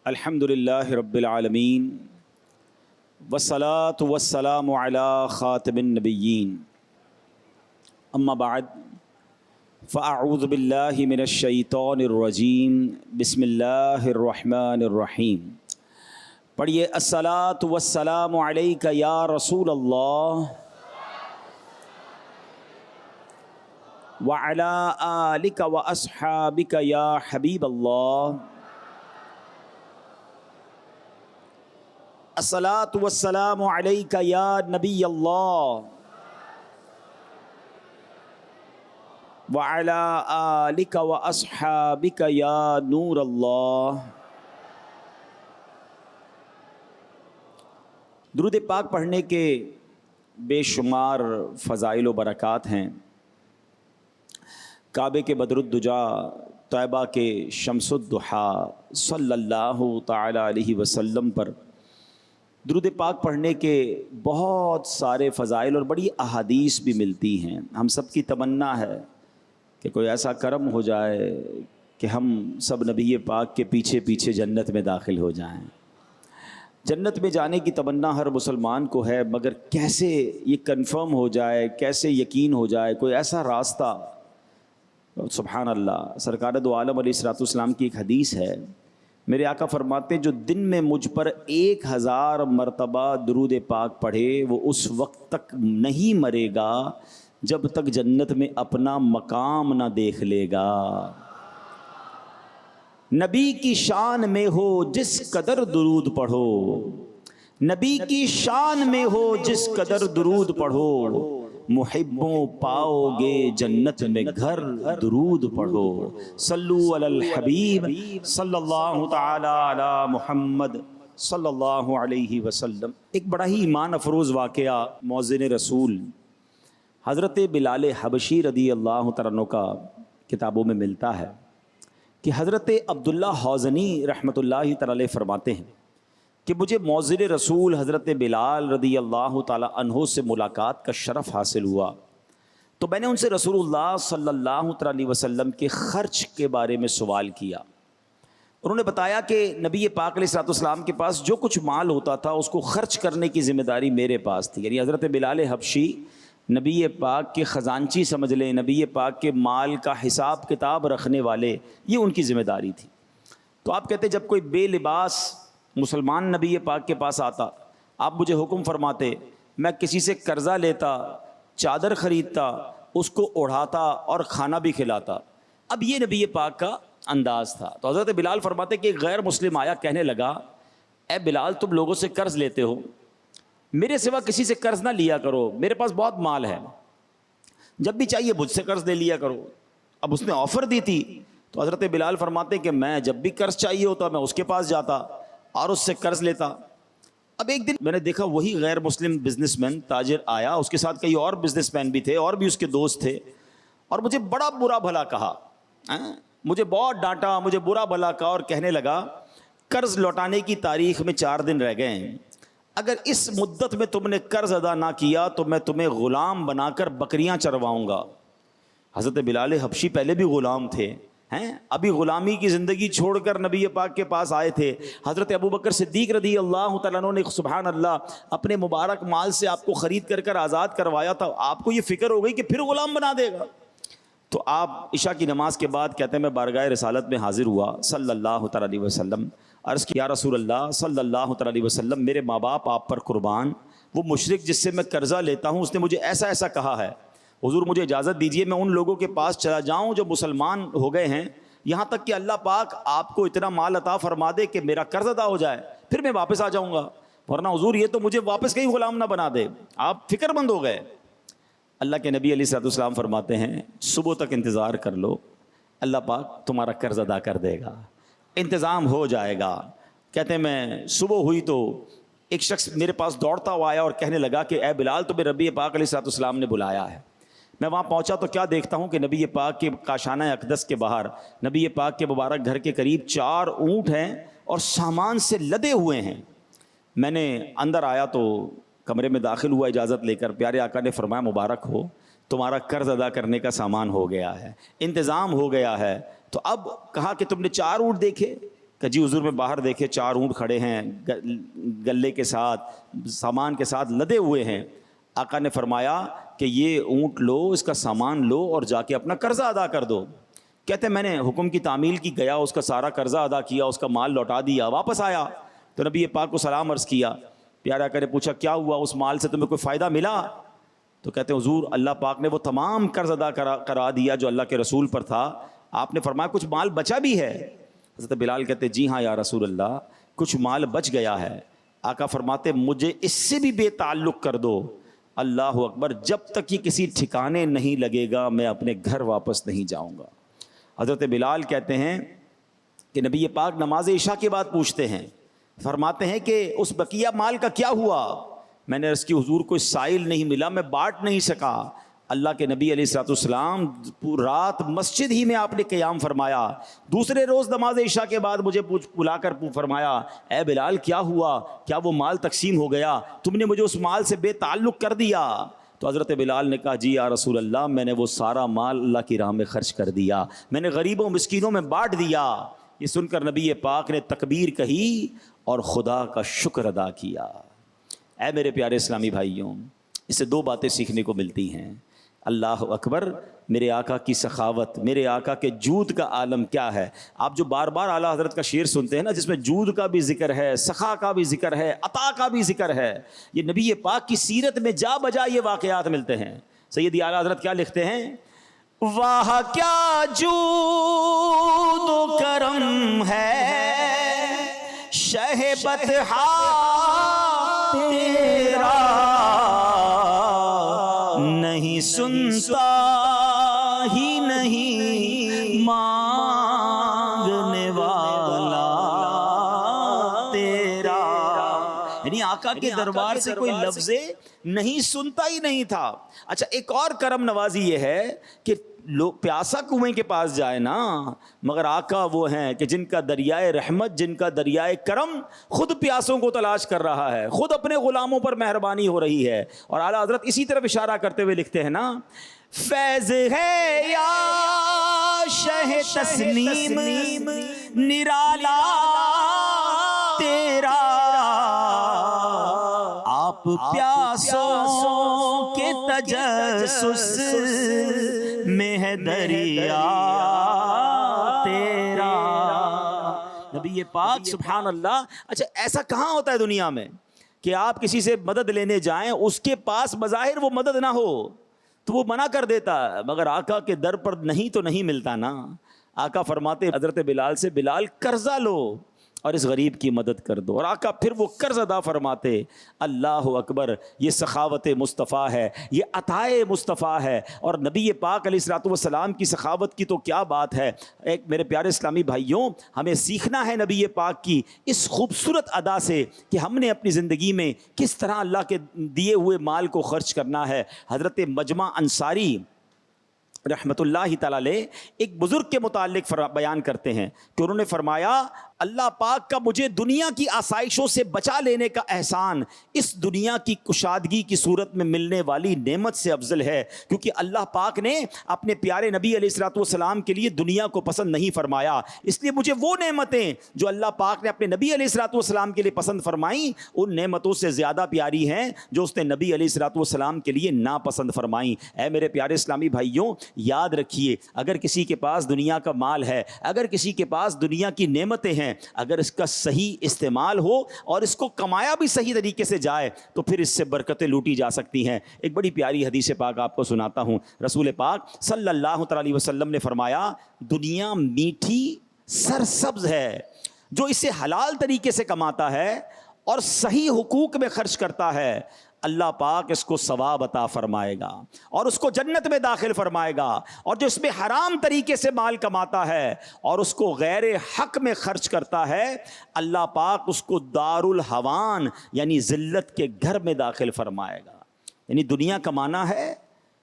الحمدللہ رب العالمین والصلاة والسلام علی خاتم النبیین اما بعد فاعوذ باللہ من الشیطان الرجیم بسم اللہ الرحمن الرحیم۔ پڑھیے الصلاة والسلام علیک یا رسول اللہ وعلی آلک واصحابک یا حبیب اللہ۔ الصلاۃ والسلام علیک یا نبی اللہ وعلی آلک واصحابک یا نور اللہ۔ درود پاک پڑھنے کے بے شمار فضائل و برکات ہیں۔ کعبے کے بدر الدجا، طیبہ کے شمس الضحیٰ صلی اللہ تعالی علیہ وسلم پر درود پاک پڑھنے کے بہت سارے فضائل اور بڑی احادیث بھی ملتی ہیں۔ ہم سب کی تمنا ہے کہ کوئی ایسا کرم ہو جائے کہ ہم سب نبی پاک کے پیچھے پیچھے جنت میں داخل ہو جائیں۔ جنت میں جانے کی تمنا ہر مسلمان کو ہے، مگر کیسے یہ کنفرم ہو جائے، کیسے یقین ہو جائے، کوئی ایسا راستہ۔ سبحان اللہ، سرکار دو عالم علیہ الصلوۃ والسلام کی ایک حدیث ہے، میرے آقا فرماتے ہیں جو دن میں مجھ پر 1000 مرتبہ درود پاک پڑھے وہ اس وقت تک نہیں مرے گا جب تک جنت میں اپنا مقام نہ دیکھ لے گا۔ نبی کی شان میں ہو جس قدر درود پڑھو، نبی کی شان میں ہو جس قدر درود پڑھو، محبوں پاؤ گے جنت میں گھر، درود پڑھو۔ صلو علی الحبیب صلی اللہ تعالی علی محمد صلی اللہ علیہ وسلم۔ ایک بڑا ہی ایمان افروز واقعہ مؤذن رسول حضرت بلال حبشی رضی اللہ تعالیٰ عنہ کا کتابوں میں ملتا ہے کہ حضرت عبداللہ حوزنی رحمۃ اللہ تعالی علیہ فرماتے ہیں کہ مجھے مؤذن رسول حضرت بلال رضی اللہ تعالیٰ عنہ سے ملاقات کا شرف حاصل ہوا، تو میں نے ان سے رسول اللہ صلی اللہ تعالیٰ علیہ وسلم کے خرچ کے بارے میں سوال کیا۔ انہوں نے بتایا کہ نبی پاک علیہ الصلوۃ والسلام کے پاس جو کچھ مال ہوتا تھا اس کو خرچ کرنے کی ذمہ داری میرے پاس تھی، یعنی حضرت بلال حبشی نبی پاک کے خزانچی سمجھ لیں، نبی پاک کے مال کا حساب کتاب رکھنے والے، یہ ان کی ذمہ داری تھی۔ تو آپ کہتے جب کوئی بے لباس مسلمان نبی پاک کے پاس آتا، آپ مجھے حکم فرماتے، میں کسی سے قرضہ لیتا، چادر خریدتا، اس کو اڑھاتا اور کھانا بھی کھلاتا۔ اب یہ نبی پاک کا انداز تھا۔ تو حضرت بلال فرماتے کہ ایک غیر مسلم آیا، کہنے لگا اے بلال تم لوگوں سے قرض لیتے ہو، میرے سوا کسی سے قرض نہ لیا کرو، میرے پاس بہت مال ہے، جب بھی چاہیے مجھ سے قرض لے لیا کرو۔ اب اس نے آفر دی تھی، تو حضرت بلال فرماتے کہ میں جب بھی قرض چاہیے ہوتا میں اس کے پاس جاتا اور اس سے قرض لیتا۔ اب ایک دن میں نے دیکھا وہی غیر مسلم بزنس مین تاجر آیا، اس کے ساتھ کئی اور بزنس مین بھی تھے اور بھی اس کے دوست تھے، اور مجھے بڑا برا بھلا کہا، مجھے بہت ڈانٹا، مجھے برا بھلا کہا اور کہنے لگا قرض لوٹانے کی تاریخ میں 4 دن رہ گئے ہیں، اگر اس مدت میں تم نے قرض ادا نہ کیا تو میں تمہیں غلام بنا کر بکریاں چرواؤں گا۔ حضرت بلال حبشی پہلے بھی غلام تھے، ابھی غلامی کی زندگی چھوڑ کر نبی پاک کے پاس آئے تھے۔ حضرت ابوبکر صدیق رضی اللہ تعالیٰ عنہ نے سبحان اللہ اپنے مبارک مال سے آپ کو خرید کر آزاد کروایا تھا، آپ کو یہ فکر ہو گئی کہ پھر غلام بنا دے گا۔ تو آپ عشاء کی نماز کے بعد کہتے ہیں میں بارگاہ رسالت میں حاضر ہوا صلی اللہ تعالیٰ علیہ وسلم، عرض کیا یا رسول اللہ صلی اللہ تعالیٰ علیہ وسلم میرے ماں باپ آپ پر قربان، وہ مشرک جس سے میں قرضہ لیتا ہوں اس نے مجھے ایسا ایسا کہا ہے، حضور مجھے اجازت دیجیے میں ان لوگوں کے پاس چلا جاؤں جو مسلمان ہو گئے ہیں، یہاں تک کہ اللہ پاک آپ کو اتنا مال عطا فرما دے کہ میرا قرض ادا ہو جائے، پھر میں واپس آ جاؤں گا، ورنہ حضور یہ تو مجھے واپس کہیں غلام نہ بنا دے۔ آپ فکر مند ہو گئے۔ اللہ کے نبی علیہ الصلوۃ والسلام فرماتے ہیں صبح تک انتظار کر لو، اللہ پاک تمہارا قرض ادا کر دے گا، انتظام ہو جائے گا۔ کہتے ہیں میں صبح ہوئی تو ایک شخص میرے پاس دوڑتا ہوا آیا اور کہنے لگا کہ اے بلال تمہیں نبی پاک علیہ الصلوۃ والسلام نے بلایا ہے۔ میں وہاں پہنچا تو کیا دیکھتا ہوں کہ نبی پاک کے کاشانہ اقدس کے باہر نبی پاک کے مبارک گھر کے قریب 4 اونٹ ہیں اور سامان سے لدے ہوئے ہیں۔ میں نے اندر آیا تو کمرے میں داخل ہوا اجازت لے کر، پیارے آقا نے فرمایا مبارک ہو تمہارا قرض ادا کرنے کا سامان ہو گیا ہے، انتظام ہو گیا ہے۔ تو اب کہا کہ تم نے 4 اونٹ دیکھے؟ کہ جی حضور میں باہر دیکھے 4 اونٹ کھڑے ہیں گلے کے ساتھ، سامان کے ساتھ لدے ہوئے ہیں۔ آقا نے فرمایا کہ یہ اونٹ لو، اس کا سامان لو اور جا کے اپنا قرضہ ادا کر دو۔ کہتے ہیں میں نے حکم کی تعمیل کی، گیا اس کا سارا قرضہ ادا کیا، اس کا مال لوٹا دیا، واپس آیا تو نبی پاک کو سلام عرض کیا۔ پیارے آقا نے پوچھا کیا ہوا، اس مال سے تمہیں کوئی فائدہ ملا؟ تو کہتے ہیں حضور اللہ پاک نے وہ تمام قرض ادا کرا دیا جو اللہ کے رسول پر تھا۔ آپ نے فرمایا کچھ مال بچا بھی ہے؟ حضرت بلال کہتے جی ہاں یا رسول اللہ، کچھ مال بچ گیا ہے۔ آقا فرماتے مجھے اس سے بھی بے تعلق کر دو۔ اللہ اکبر، جب تک یہ کسی ٹھکانے نہیں لگے گا میں اپنے گھر واپس نہیں جاؤں گا۔ حضرت بلال کہتے ہیں کہ نبی پاک نماز عشاء کے بعد پوچھتے ہیں، فرماتے ہیں کہ اس بقیہ مال کا کیا ہوا؟ میں نے عرض کی حضور کوئی سائل نہیں ملا، میں بانٹ نہیں سکا۔ اللہ کے نبی علیہ الصلوۃ والسلام رات مسجد ہی میں آپ نے قیام فرمایا۔ دوسرے روز نماز عشاء کے بعد مجھے بلا کر فرمایا اے بلال کیا ہوا، کیا وہ مال تقسیم ہو گیا؟ تم نے مجھے اس مال سے بے تعلق کر دیا۔ تو حضرت بلال نے کہا جی یا رسول اللہ، میں نے وہ سارا مال اللہ کی راہ میں خرچ کر دیا، میں نے غریبوں مسکینوں میں بانٹ دیا۔ یہ سن کر نبی پاک نے تکبیر کہی اور خدا کا شکر ادا کیا۔ اے میرے پیارے اسلامی بھائیوں، اس سے 2 باتیں سیکھنے کو ملتی ہیں۔ اللہ اکبر، میرے آقا کی سخاوت، میرے آقا کے جود کا عالم کیا ہے۔ آپ جو بار بار اعلیٰ حضرت کا شعر سنتے ہیں نا، جس میں جود کا بھی ذکر ہے، سخا کا بھی ذکر ہے، عطا کا بھی ذکر ہے، یہ نبی پاک کی سیرت میں جا بجا یہ واقعات ملتے ہیں۔ سیدی اعلیٰ حضرت کیا لکھتے ہیں؟ واہ کیا جود و کرم ہے شہ بطحا تیرا، نہیں سنتا ہی نہیں مانگنے والا تیرا۔ یعنی آقا کے دربار سے کوئی لفظ نہیں سنتا ہی نہیں تھا۔ اچھا ایک اور کرم نوازی یہ ہے کہ لوگ پیاسا کنویں کے پاس جائے نا، مگر آقا وہ ہیں کہ جن کا دریائے رحمت، جن کا دریائے کرم خود پیاسوں کو تلاش کر رہا ہے، خود اپنے غلاموں پر مہربانی ہو رہی ہے۔ اور اعلیٰ حضرت اسی طرف اشارہ کرتے ہوئے لکھتے ہیں نا، فیض ہے یا شہ تسلیم نرالا تیرا، آپ پیاسوں کے تجسس میں ہے دریا تیرا۔ نبی پاک سبحان اللہ۔ اچھا ایسا کہاں ہوتا ہے دنیا میں کہ آپ کسی سے مدد لینے جائیں، اس کے پاس بظاہر وہ مدد نہ ہو تو وہ منع کر دیتا ہے، مگر آقا کے در پر نہیں تو نہیں ملتا نا۔ آقا فرماتے حضرت بلال سے بلال قرضہ لو اور اس غریب کی مدد کر دو، اور آقا پھر وہ قرض ادا فرماتے۔ اللہ اکبر، یہ سخاوت مصطفیٰ ہے، یہ عطائے مصطفیٰ ہے۔ اور نبی پاک علیہ الصلوۃ والسلام کی سخاوت کی تو کیا بات ہے۔ ایک میرے پیارے اسلامی بھائیوں، ہمیں سیکھنا ہے نبی پاک کی اس خوبصورت ادا سے کہ ہم نے اپنی زندگی میں کس طرح اللہ کے دیے ہوئے مال کو خرچ کرنا ہے۔ حضرت مجمع انصاری رحمت اللہ تعالی علیہ ایک بزرگ کے متعلق بیان کرتے ہیں کہ انہوں نے فرمایا اللہ پاک کا مجھے دنیا کی آسائشوں سے بچا لینے کا احسان اس دنیا کی کشادگی کی صورت میں ملنے والی نعمت سے افضل ہے، کیونکہ اللہ پاک نے اپنے پیارے نبی علیہ الصلوۃ والسلام کے لیے دنیا کو پسند نہیں فرمایا، اس لیے مجھے وہ نعمتیں جو اللہ پاک نے اپنے نبی علیہ الصلوۃ والسلام کے لیے پسند فرمائیں ان نعمتوں سے زیادہ پیاری ہیں جو اس نے نبی علیہ الصلوۃ والسلام کے لیے ناپسند فرمائیں۔ اے میرے پیارے اسلامی بھائیوں، یاد رکھیے اگر کسی کے پاس دنیا کا مال ہے، اگر کسی کے پاس دنیا کی نعمتیں ہیں، اگر اس کا صحیح استعمال ہو اور اس کو کمایا بھی صحیح طریقے سے جائے تو پھر اس سے برکتیں لوٹی جا سکتی ہیں۔ ایک بڑی پیاری حدیث پاک آپ کو سناتا ہوں۔ رسول پاک صلی اللہ تعالی علیہ وسلم نے فرمایا دنیا میٹھی سرسبز ہے، جو اسے حلال طریقے سے کماتا ہے اور صحیح حقوق میں خرچ کرتا ہے، اللہ پاک اس کو ثواب عطا فرمائے گا اور اس کو جنت میں داخل فرمائے گا، اور جو اس میں حرام طریقے سے مال کماتا ہے اور اس کو غیر حق میں خرچ کرتا ہے، اللہ پاک اس کو دار الحوان یعنی ذلت کے گھر میں داخل فرمائے گا۔ یعنی دنیا کمانا ہے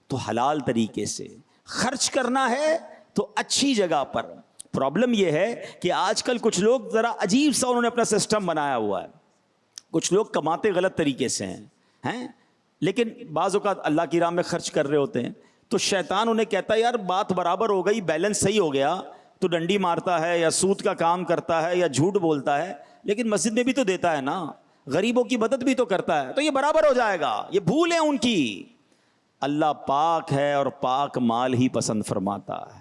تو حلال طریقے سے، خرچ کرنا ہے تو اچھی جگہ پر۔ پرابلم یہ ہے کہ آج کل کچھ لوگ ذرا عجیب سا انہوں نے اپنا سسٹم بنایا ہوا ہے، کچھ لوگ کماتے غلط طریقے سے ہیں لیکن بعض اوقات اللہ کی راہ میں خرچ کر رہے ہوتے ہیں، تو شیطان انہیں کہتا ہے یار بات برابر ہو گئی، بیلنس صحیح ہو گیا، تو ڈنڈی مارتا ہے یا سود کا کام کرتا ہے یا جھوٹ بولتا ہے، لیکن مسجد میں بھی تو دیتا ہے نا، غریبوں کی مدد بھی تو کرتا ہے، تو یہ برابر ہو جائے گا، یہ بھول ہے ان کی۔ اللہ پاک ہے اور پاک مال ہی پسند فرماتا ہے،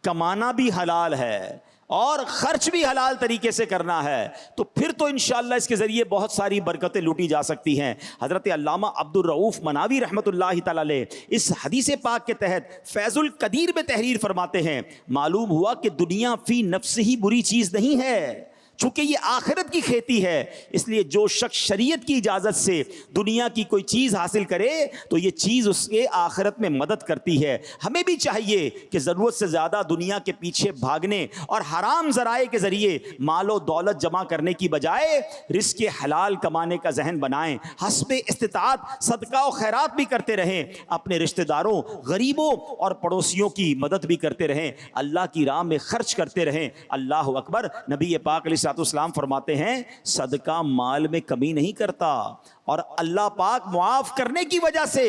کمانا بھی حلال ہے اور خرچ بھی حلال طریقے سے کرنا ہے، تو پھر تو انشاءاللہ اس کے ذریعے بہت ساری برکتیں لوٹی جا سکتی ہیں۔ حضرت علامہ عبد الرؤوف مناوی رحمۃ اللہ تعالی علیہ اس حدیث پاک کے تحت فیض القدیر میں تحریر فرماتے ہیں، معلوم ہوا کہ دنیا فی نفس ہی بری چیز نہیں ہے، چونکہ یہ آخرت کی کھیتی ہے، اس لیے جو شخص شریعت کی اجازت سے دنیا کی کوئی چیز حاصل کرے تو یہ چیز اس کے آخرت میں مدد کرتی ہے۔ ہمیں بھی چاہیے کہ ضرورت سے زیادہ دنیا کے پیچھے بھاگنے اور حرام ذرائع کے ذریعے مال و دولت جمع کرنے کی بجائے رزق حلال کمانے کا ذہن بنائیں، حسب استطاعت صدقہ و خیرات بھی کرتے رہیں، اپنے رشتہ داروں، غریبوں اور پڑوسیوں کی مدد بھی کرتے رہیں، اللہ کی راہ میں خرچ کرتے رہیں۔ اللہ اکبر۔ نبی پاک علیہ السلام فرماتے ہیں صدقہ مال میں کمی نہیں کرتا، اور اللہ پاک معاف کرنے کی وجہ سے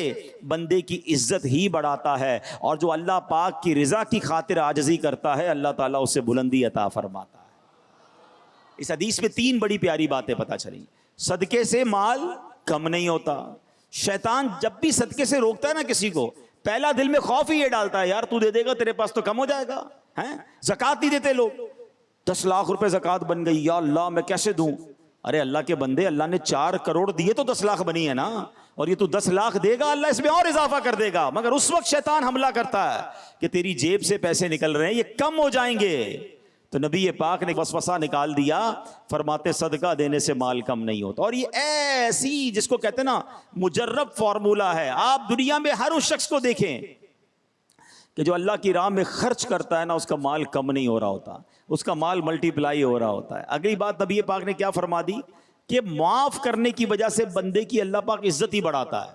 بندے کی عزت ہی بڑھاتا ہے، اور جو اللہ پاک کی رضا کی خاطر عاجزی کرتا ہے اللہ تعالیٰ اسے بلندی عطا فرماتا ہے۔ اس حدیث میں 3 بڑی پیاری باتیں پتہ چلی۔ صدقے سے مال کم نہیں ہوتا، شیطان جب بھی صدقے سے روکتا ہے نا کسی کو، پہلا دل میں خوف ہی یہ ڈالتا ہے یار تو دے دے گا تیرے پاس تو کم ہو جائے گا، زکوٰۃ نہیں دیتے لوگ، 10 لاکھ روپے زکوٰۃ بن گئی، یا اللہ میں کیسے دوں؟ ارے اللہ کے بندے، اللہ نے 4 کروڑ دیے تو 10 لاکھ بنی ہے نا، اور یہ تو 10 لاکھ دے گا اللہ اس میں اور اضافہ کر دے گا، مگر اس وقت شیطان حملہ کرتا ہے کہ تیری جیب سے پیسے نکل رہے ہیں یہ کم ہو جائیں گے، تو نبی پاک نے وسوسہ نکال دیا، فرماتے صدقہ دینے سے مال کم نہیں ہوتا۔ اور یہ ایسی جس کو کہتے ہیں نا مجرب فارمولہ ہے، آپ دنیا میں ہر اس شخص کو دیکھیں کہ جو اللہ کی راہ میں خرچ کرتا ہے نا اس کا مال کم نہیں ہو رہا ہوتا، اس کا مال ملٹی پلائی ہو رہا ہوتا ہے۔ اگلی بات نبی پاک نے کیا فرما دی کہ معاف کرنے کی وجہ سے بندے کی اللہ پاک عزت ہی بڑھاتا ہے۔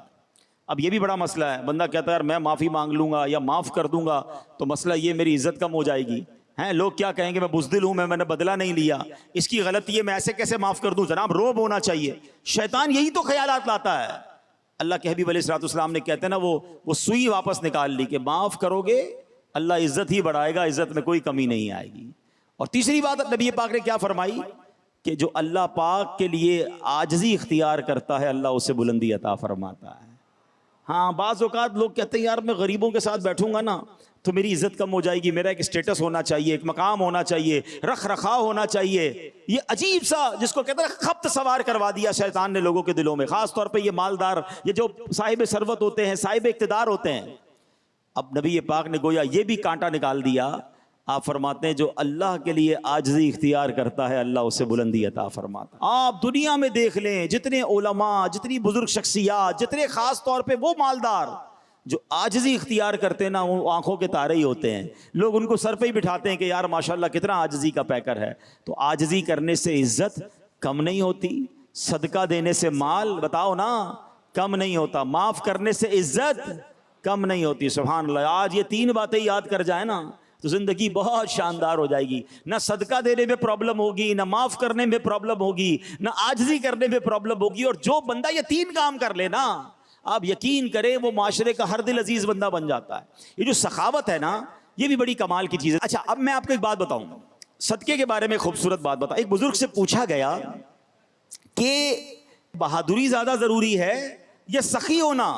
اب یہ بھی بڑا مسئلہ ہے، بندہ کہتا ہے یار میں معافی مانگ لوں گا یا معاف کر دوں گا تو مسئلہ یہ میری عزت کم ہو جائے گی، لوگ کیا کہیں گے میں بزدل ہوں، میں نے بدلہ نہیں لیا، اس کی غلطی ہے، میں ایسے کیسے معاف کر دوں؟ جناب روب ہونا چاہیے، شیطان یہی تو خیالات لاتا ہے۔ اللہ کے حبیب علیہ السلام نے کہتے ہیں نا وہ سوئی واپس نکال لی کہ معاف کرو گے اللہ عزت ہی بڑھائے گا، عزت میں کوئی کمی نہیں آئے گی۔ اور تیسری بات نبی پاک نے کیا فرمائی کہ جو اللہ پاک کے لیے عاجزی اختیار کرتا ہے اللہ اسے بلندی عطا فرماتا ہے۔ ہاں بعض اوقات لوگ کہتے ہیں یار میں غریبوں کے ساتھ بیٹھوں گا نا تو میری عزت کم ہو جائے گی، میرا ایک اسٹیٹس ہونا چاہیے، ایک مقام ہونا چاہیے، رکھ رکھاؤ ہونا چاہیے۔ یہ عجیب سا جس کو کہتے ہیں خبط سوار کروا دیا شیطان نے لوگوں کے دلوں میں، خاص طور پہ یہ مالدار، یہ جو صاحب ثروت ہوتے ہیں، صاحب اقتدار ہوتے ہیں۔ اب نبی پاک نے گویا یہ بھی کانٹا نکال دیا، آپ فرماتے ہیں جو اللہ کے لیے عاجزی اختیار کرتا ہے اللہ اسے بلندی عطا فرماتا ہے۔ آپ دنیا میں دیکھ لیں جتنے علماء، جتنی بزرگ شخصیات، جتنے خاص طور پہ وہ مالدار جو عاجزی اختیار کرتے ہیں نا وہ آنکھوں کے تارے ہی ہوتے ہیں، لوگ ان کو سر پہ ہی بٹھاتے ہیں کہ یار ماشاءاللہ کتنا عاجزی کا پیکر ہے۔ تو عاجزی کرنے سے عزت کم نہیں ہوتی، صدقہ دینے سے مال بتاؤ نا کم نہیں ہوتا، معاف کرنے سے عزت کم نہیں ہوتی۔ سبحان اللہ، آج یہ 3 باتیں یاد کر جائیں نا تو زندگی بہت شاندار ہو جائے گی، نہ صدقہ دینے میں پرابلم ہوگی، نہ معاف کرنے میں پرابلم ہوگی، نہ عاجزی کرنے میں پرابلم ہوگی۔ اور جو بندہ یہ 3 کام کر لے نا آپ یقین کریں وہ معاشرے کا ہر دل عزیز بندہ بن جاتا ہے۔ یہ جو سخاوت ہے نا یہ بھی بڑی کمال کی چیز ہے۔ اچھا اب میں آپ کو ایک بات بتاؤں، صدقے کے بارے میں خوبصورت بات بتاؤں۔ ایک بزرگ سے پوچھا گیا کہ بہادری زیادہ ضروری ہے یا سخی ہونا؟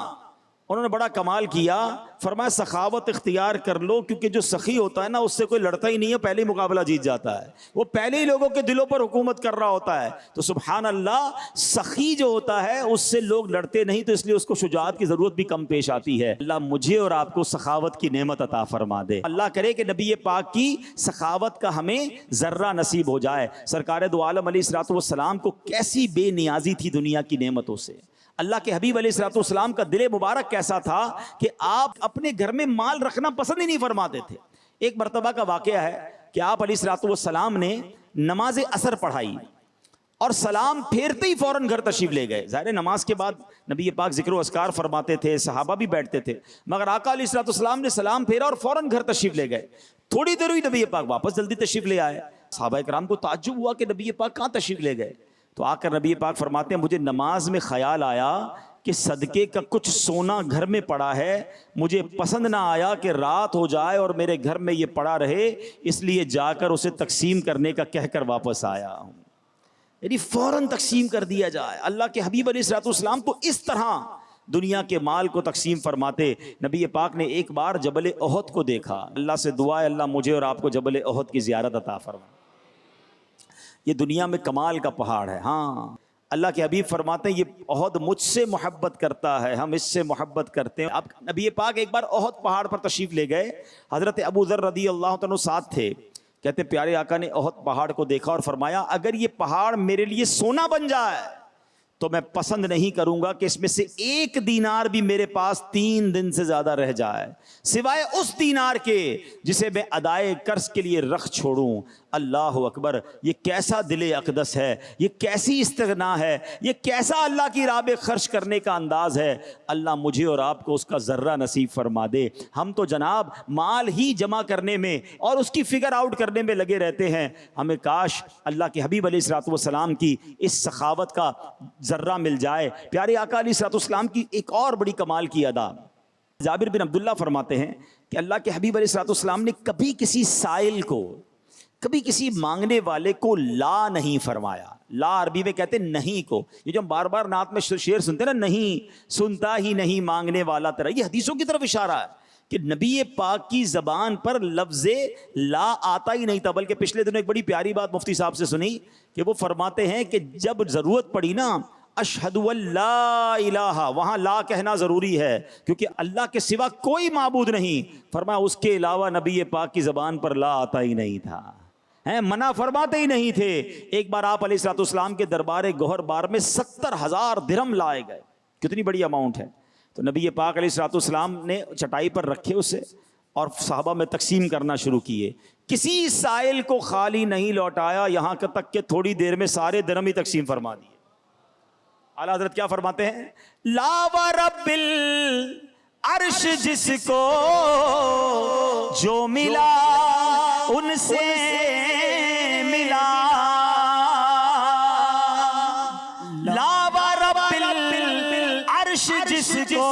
انہوں نے بڑا کمال کیا، فرمایا سخاوت اختیار کر لو، کیونکہ جو سخی ہوتا ہے نا اس سے کوئی لڑتا ہی نہیں ہے، پہلے ہی مقابلہ جیت جاتا ہے، وہ پہلے ہی لوگوں کے دلوں پر حکومت کر رہا ہوتا ہے۔ تو سبحان اللہ، سخی جو ہوتا ہے اس سے لوگ لڑتے نہیں، تو اس لیے اس کو شجاعت کی ضرورت بھی کم پیش آتی ہے۔ اللہ مجھے اور آپ کو سخاوت کی نعمت عطا فرما دے۔ اللہ کرے کہ نبی پاک کی سخاوت کا ہمیں ذرہ نصیب ہو جائے۔ سرکار دو عالم علیہ الصلوۃ والسلام کو کیسی بے نیازی تھی دنیا کی نعمتوں سے۔ اللہ کے حبیب علیہ الصلوۃ والسلام کا دل مبارک کیسا تھا کہ آپ اپنے گھر میں مال رکھنا پسند ہی نہیں فرماتے تھے۔ ایک مرتبہ کا واقعہ ہے کہ آپ علیہ الصلوۃ والسلام نے نماز عصر پڑھائی اور سلام پھیرتے ہی فوراً گھر تشریف لے گئے۔ ظاہر نماز کے بعد نبی پاک ذکر و اذکار فرماتے تھے، صحابہ بھی بیٹھتے تھے، مگر آقا علیہ الصلوۃ والسلام نے سلام پھیرا اور فوراً گھر تشریف لے گئے۔ تھوڑی دیر ہوئی نبی پاک واپس جلدی تشریف لے آئے۔ صحابہ کرام کو تعجب ہوا کہ نبی پاک کہاں تشریف لے گئے؟ تو آ کر نبی پاک فرماتے ہیں مجھے نماز میں خیال آیا کہ صدقے کا کچھ سونا گھر میں پڑا ہے، مجھے پسند نہ آیا کہ رات ہو جائے اور میرے گھر میں یہ پڑا رہے، اس لیے جا کر اسے تقسیم کرنے کا کہہ کر واپس آیا ہوں۔ یعنی فوراً تقسیم کر دیا جائے۔ اللہ کے حبیب علیہ الصلوۃ والسلام تو اس طرح دنیا کے مال کو تقسیم فرماتے۔ نبی پاک نے ایک بار جبل احد کو دیکھا، اللہ سے دعا ہے اللہ مجھے اور آپ کو جبل احد کی زیارت عطا فرما۔ یہ دنیا میں کمال کا پہاڑ ہے۔ ہاں، اللہ کے حبیب فرماتے ہیں یہ احد مجھ سے محبت کرتا ہے، ہم اس سے محبت کرتے ہیں۔ اب نبی پاک ایک بار احد پہاڑ پر تشریف لے گئے، حضرت ابو ذر رضی اللہ عنہ ساتھ تھے۔ کہتے ہیں پیارے آقا نے احد پہاڑ کو دیکھا اور فرمایا اگر یہ پہاڑ میرے لیے سونا بن جائے تو میں پسند نہیں کروں گا کہ اس میں سے ایک دینار بھی میرے پاس 3 دن سے زیادہ رہ جائے، سوائے اس دینار کے جسے میں ادائے قرض کے لیے رکھ چھوڑوں۔ اللہ اکبر، یہ کیسا دل اقدس ہے، یہ کیسی استغنا ہے، یہ کیسا اللہ کی راہ میں خرچ کرنے کا انداز ہے۔ اللہ مجھے اور آپ کو اس کا ذرہ نصیب فرما دے۔ ہم تو جناب مال ہی جمع کرنے میں اور اس کی فگر آؤٹ کرنے میں لگے رہتے ہیں۔ ہمیں کاش اللہ کے حبیب علیہ الصلوۃ والسلام کی اس سخاوت کا ذرہ مل جائے۔ پیارے آقا علیہ الصلوۃ والسلام کی ایک اور بڑی کمال کی ادا، جابر بن عبداللہ فرماتے ہیں کہ اللہ کے حبیب علیہ الصلوۃ والسلام نے کبھی کسی سائل کو، کبھی کسی مانگنے والے کو لا نہیں فرمایا۔ لا عربی میں کہتے ہیں نہیں کو، یہ جو ہم بار بار نعت میں شعر سنتے ہیں نا، نہیں سنتا ہی نہیں مانگنے والا تیرا، یہ حدیثوں کی طرف اشارہ ہے کہ نبی پاک کی زبان پر لفظ لا آتا ہی نہیں تھا۔ بلکہ پچھلے دنوں ایک بڑی پیاری بات مفتی صاحب سے سنی کہ وہ فرماتے ہیں کہ جب ضرورت پڑی نا اشہد ان لا الہ، وہاں لا کہنا ضروری ہے کیونکہ اللہ کے سوا کوئی معبود نہیں۔ فرمایا اس کے علاوہ نبی پاک کی زبان پر لا آتا ہی نہیں تھا، منع فرماتے ہی نہیں تھے۔ ایک بار آپ علیہ الصلوۃ والسلام کے دربار گوہر بار میں 70,000 درہم لائے گئے، کتنی بڑی اماؤنٹ ہے۔ تو نبی پاک علیہ الصلوۃ والسلام نے چٹائی پر رکھے اسے اور صحابہ میں تقسیم کرنا شروع کیے۔ کسی سائل کو خالی نہیں لوٹایا، یہاں تک کہ تھوڑی دیر میں سارے درہم ہی تقسیم فرما دیے۔ اعلیٰ حضرت کیا فرماتے ہیں؟ لا ورب العرش جس کو جو ملا ان سے ملا، لا ورب العرش جس کو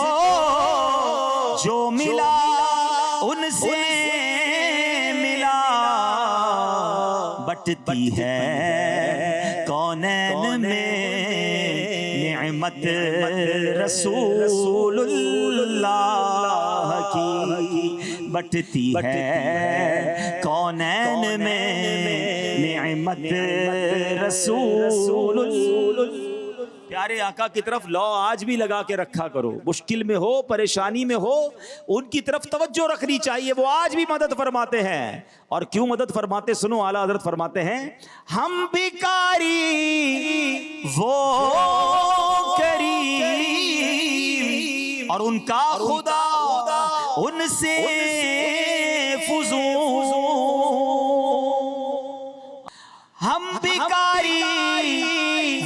جو ملا ان سے ملا، بٹتی ہے کونین میں نعمت رسول اللہ کی، بٹتی ہے کونین میں نعمت رسول اللہ۔ پیارے آقا کی طرف لو آج بھی لگا کے رکھا کرو، مشکل میں ہو، پریشانی میں ہو، ان کی طرف توجہ رکھنی چاہیے، وہ آج بھی مدد فرماتے ہیں۔ اور کیوں مدد فرماتے سنو، اعلیٰ حضرت فرماتے ہیں ہم بھکاری وہ کریم اور ان کا خدا ان سے فزون، ہم بھکاری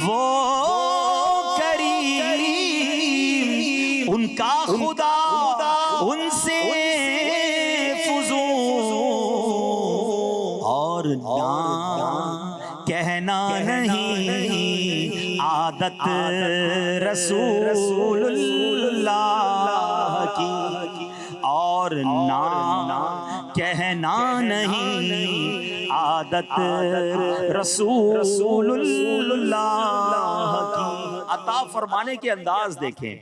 وہ ان کا خدا ان سے فزون، اور نہ کہنا نہیں عادت رسول اللہ کی، اور نہ کہنا نہیں عادت رسول اللہ کی۔ عطا فرمانے کے انداز دیکھیں،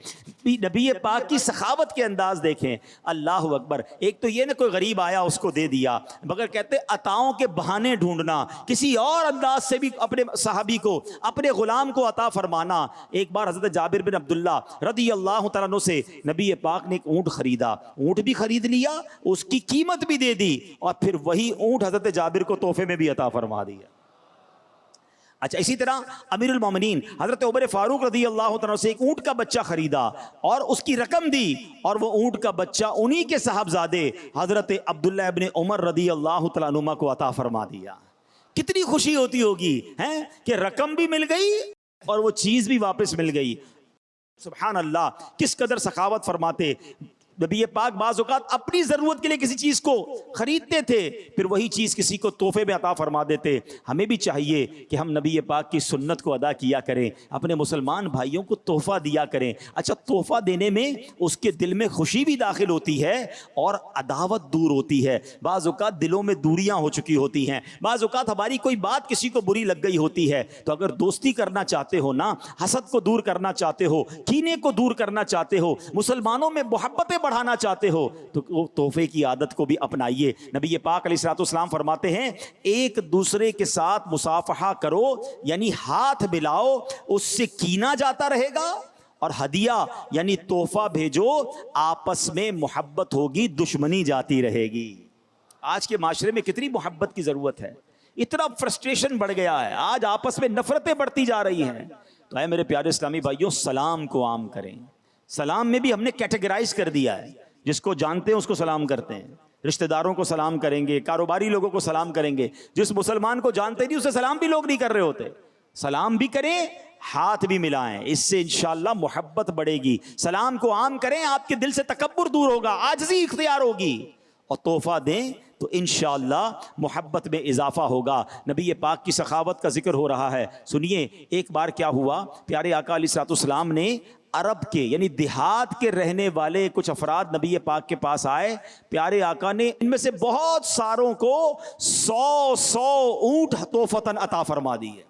نبی پاک کی سخاوت کے انداز دیکھیں۔ اللہ اکبر، ایک تو یہ نہ کوئی غریب آیا اس کو دے دیا، مگر کہتے عطاؤں کے بہانے ڈھونڈنا، کسی اور انداز سے بھی اپنے صحابی کو، اپنے غلام کو عطا فرمانا۔ ایک بار حضرت جابر بن عبداللہ رضی اللہ تعالیٰ عنہ سے نبی پاک نے ایک اونٹ خریدا، اونٹ بھی خرید لیا، اس کی قیمت بھی دے دی، اور پھر وہی اونٹ حضرت جابر کو تحفے میں بھی عطا فرما دیا۔ اچھا، اسی طرح امیر المومنین حضرت عمر فاروق رضی اللہ عنہ سے ایک اونٹ کا بچہ خریدا اور اس کی رقم دی، اور وہ اونٹ کا بچہ انہی کے صاحبزادے حضرت عبداللہ ابن عمر رضی اللہ تعالیٰ عنہ کو عطا فرما دیا۔ کتنی خوشی ہوتی ہوگی کہ رقم بھی مل گئی اور وہ چیز بھی واپس مل گئی۔ سبحان اللہ، کس قدر سخاوت فرماتے۔ نبی پاک بعض اوقات اپنی ضرورت کے لیے کسی چیز کو خریدتے تھے، پھر وہی چیز کسی کو تحفے میں عطا فرما دیتے۔ ہمیں بھی چاہیے کہ ہم نبی پاک کی سنت کو ادا کیا کریں، اپنے مسلمان بھائیوں کو تحفہ دیا کریں۔ اچھا، تحفہ دینے میں اس کے دل میں خوشی بھی داخل ہوتی ہے اور عداوت دور ہوتی ہے۔ بعض اوقات دلوں میں دوریاں ہو چکی ہوتی ہیں، بعض اوقات ہماری کوئی بات کسی کو بری لگ گئی ہوتی ہے، تو اگر دوستی کرنا چاہتے ہو نا، حسد کو دور کرنا چاہتے ہو، کینے کو دور کرنا چاہتے ہو، مسلمانوں میں محبتیں بڑھانا چاہتے ہو، تو تحفے کی عادت کو بھی اپنائیے۔ نبی پاک علیہ الصلوۃ والسلام فرماتے ہیں ایک دوسرے کے ساتھ مصافحہ کرو، یعنی ہاتھ ملاؤ، اس سے کینہ جاتا رہے گا، اور ہدیہ یعنی تحفہ بھیجو، آپس میں محبت ہوگی، دشمنی جاتی رہے گی۔ آج کے معاشرے میں کتنی محبت کی ضرورت ہے، اتنا فرسٹریشن بڑھ گیا ہے، آج آپس میں نفرتیں بڑھتی جا رہی ہیں۔ تو اے میرے پیارے اسلامی بھائیوں، سلام کو عام کریں۔ سلام میں بھی ہم نے کیٹیگرائز کر دیا ہے، جس کو جانتے ہیں اس کو سلام کرتے ہیں، رشتہ داروں کو سلام کریں گے، کاروباری لوگوں کو سلام کریں گے، جس مسلمان کو جانتے نہیں اسے سلام بھی لوگ نہیں کر رہے ہوتے۔ سلام بھی کریں، ہاتھ بھی ملائیں، اس سے انشاءاللہ محبت بڑھے گی۔ سلام کو عام کریں، آپ کے دل سے تکبر دور ہوگا، عاجزی اختیار ہوگی، اور تحفہ دیں تو انشاءاللہ محبت میں اضافہ ہوگا۔ نبی پاک کی سخاوت کا ذکر ہو رہا ہے، سنیے ایک بار کیا ہوا، پیارے آقا علیہ الصلوۃ والسلام نے عرب کے یعنی دیہات کے رہنے والے کچھ افراد نبی پاک کے پاس آئے۔ پیارے آقا نے ان میں سے بہت ساروں کو 100 اونٹ تحفتاً عطا فرما دیے،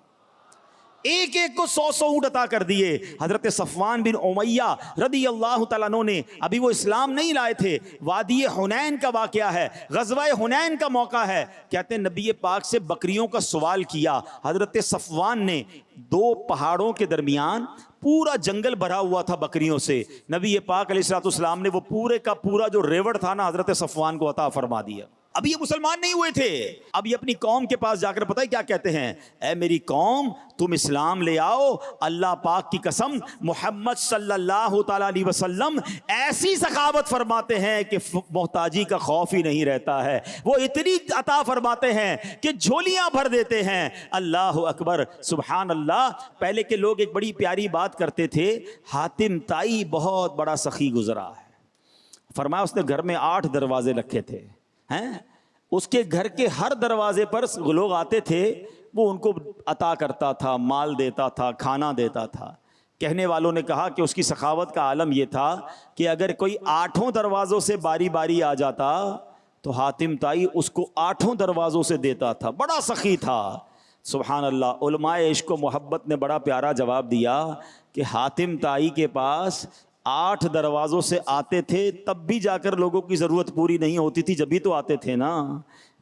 ایک ایک کو 100 اونٹ عطا کر دیے۔ حضرت صفوان بن امیہ رضی اللہ تعالیٰ عنہ نے، ابھی وہ اسلام نہیں لائے تھے، وادی حنین کا واقعہ ہے، غزوہ حنین کا موقع ہے، کہتے ہیں نبی پاک سے بکریوں کا سوال کیا۔ حضرت صفوان نے دو پہاڑوں کے درمیان پورا جنگل بھرا ہوا تھا بکریوں سے، نبی پاک علیہ الصلوۃ والسلام نے وہ پورے کا پورا جو ریوڑ تھا نا حضرت صفوان کو عطا فرما دیا۔ ابھی یہ مسلمان نہیں ہوئے تھے، اب یہ اپنی قوم کے پاس جا کر پتہ ہے کیا کہتے ہیں، اے میری قوم تم اسلام لے آؤ، اللہ پاک کی قسم محمد صلی اللہ تعالی علیہ وسلم ایسی سخاوت فرماتے ہیں کہ محتاجی کا خوف ہی نہیں رہتا ہے، وہ اتنی عطا فرماتے ہیں کہ جھولیاں بھر دیتے ہیں۔ اللہ اکبر، سبحان اللہ۔ پہلے کے لوگ ایک بڑی پیاری بات کرتے تھے، حاتم طائی بہت بڑا سخی گزرا ہے، فرمایا اس نے گھر میں 8 دروازے رکھے تھے ہیں، اس کے گھر کے ہر دروازے پر لوگ آتے تھے، وہ ان کو عطا کرتا تھا، مال دیتا تھا، کھانا دیتا تھا۔ کہنے والوں نے کہا کہ اس کی سخاوت کا عالم یہ تھا کہ اگر کوئی 8 دروازوں سے باری باری آ جاتا تو حاتم طائی اس کو 8 دروازوں سے دیتا تھا، بڑا سخی تھا۔ سبحان اللہ۔ علماء عشق و محبت نے بڑا پیارا جواب دیا کہ حاتم طائی کے پاس 8 دروازوں سے آتے تھے، تب بھی جا کر لوگوں کی ضرورت پوری نہیں ہوتی تھی، جبھی تو آتے تھے نا۔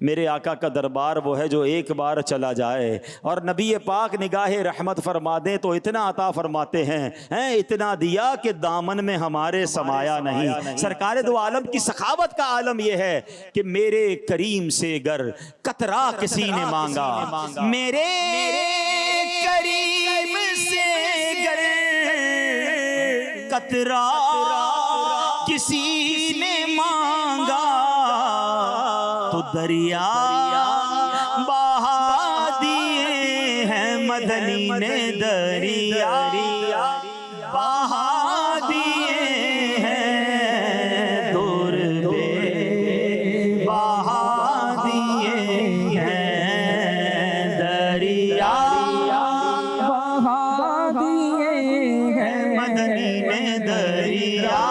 میرے آقا کا دربار وہ ہے جو ایک بار چلا جائے، اور نبی پاک نگاہ رحمت فرما دیں تو اتنا عطا فرماتے ہیں، اتنا دیا کہ دامن میں ہمارے سمایا نہیں۔ سرکار دو عالم کی سخاوت کا عالم یہ ہے کہ میرے کریم سے گر قطرہ کسی نے مانگا، میرے کریم سے گر قطرہ کسی نے مانگا تو دریا بہا دیے ہیں مدنی نے، دریا بہا دیے ہیں، دور پہ بہا دیے ہیں، دریا بہا دیے ہیں مدنی نے، دریا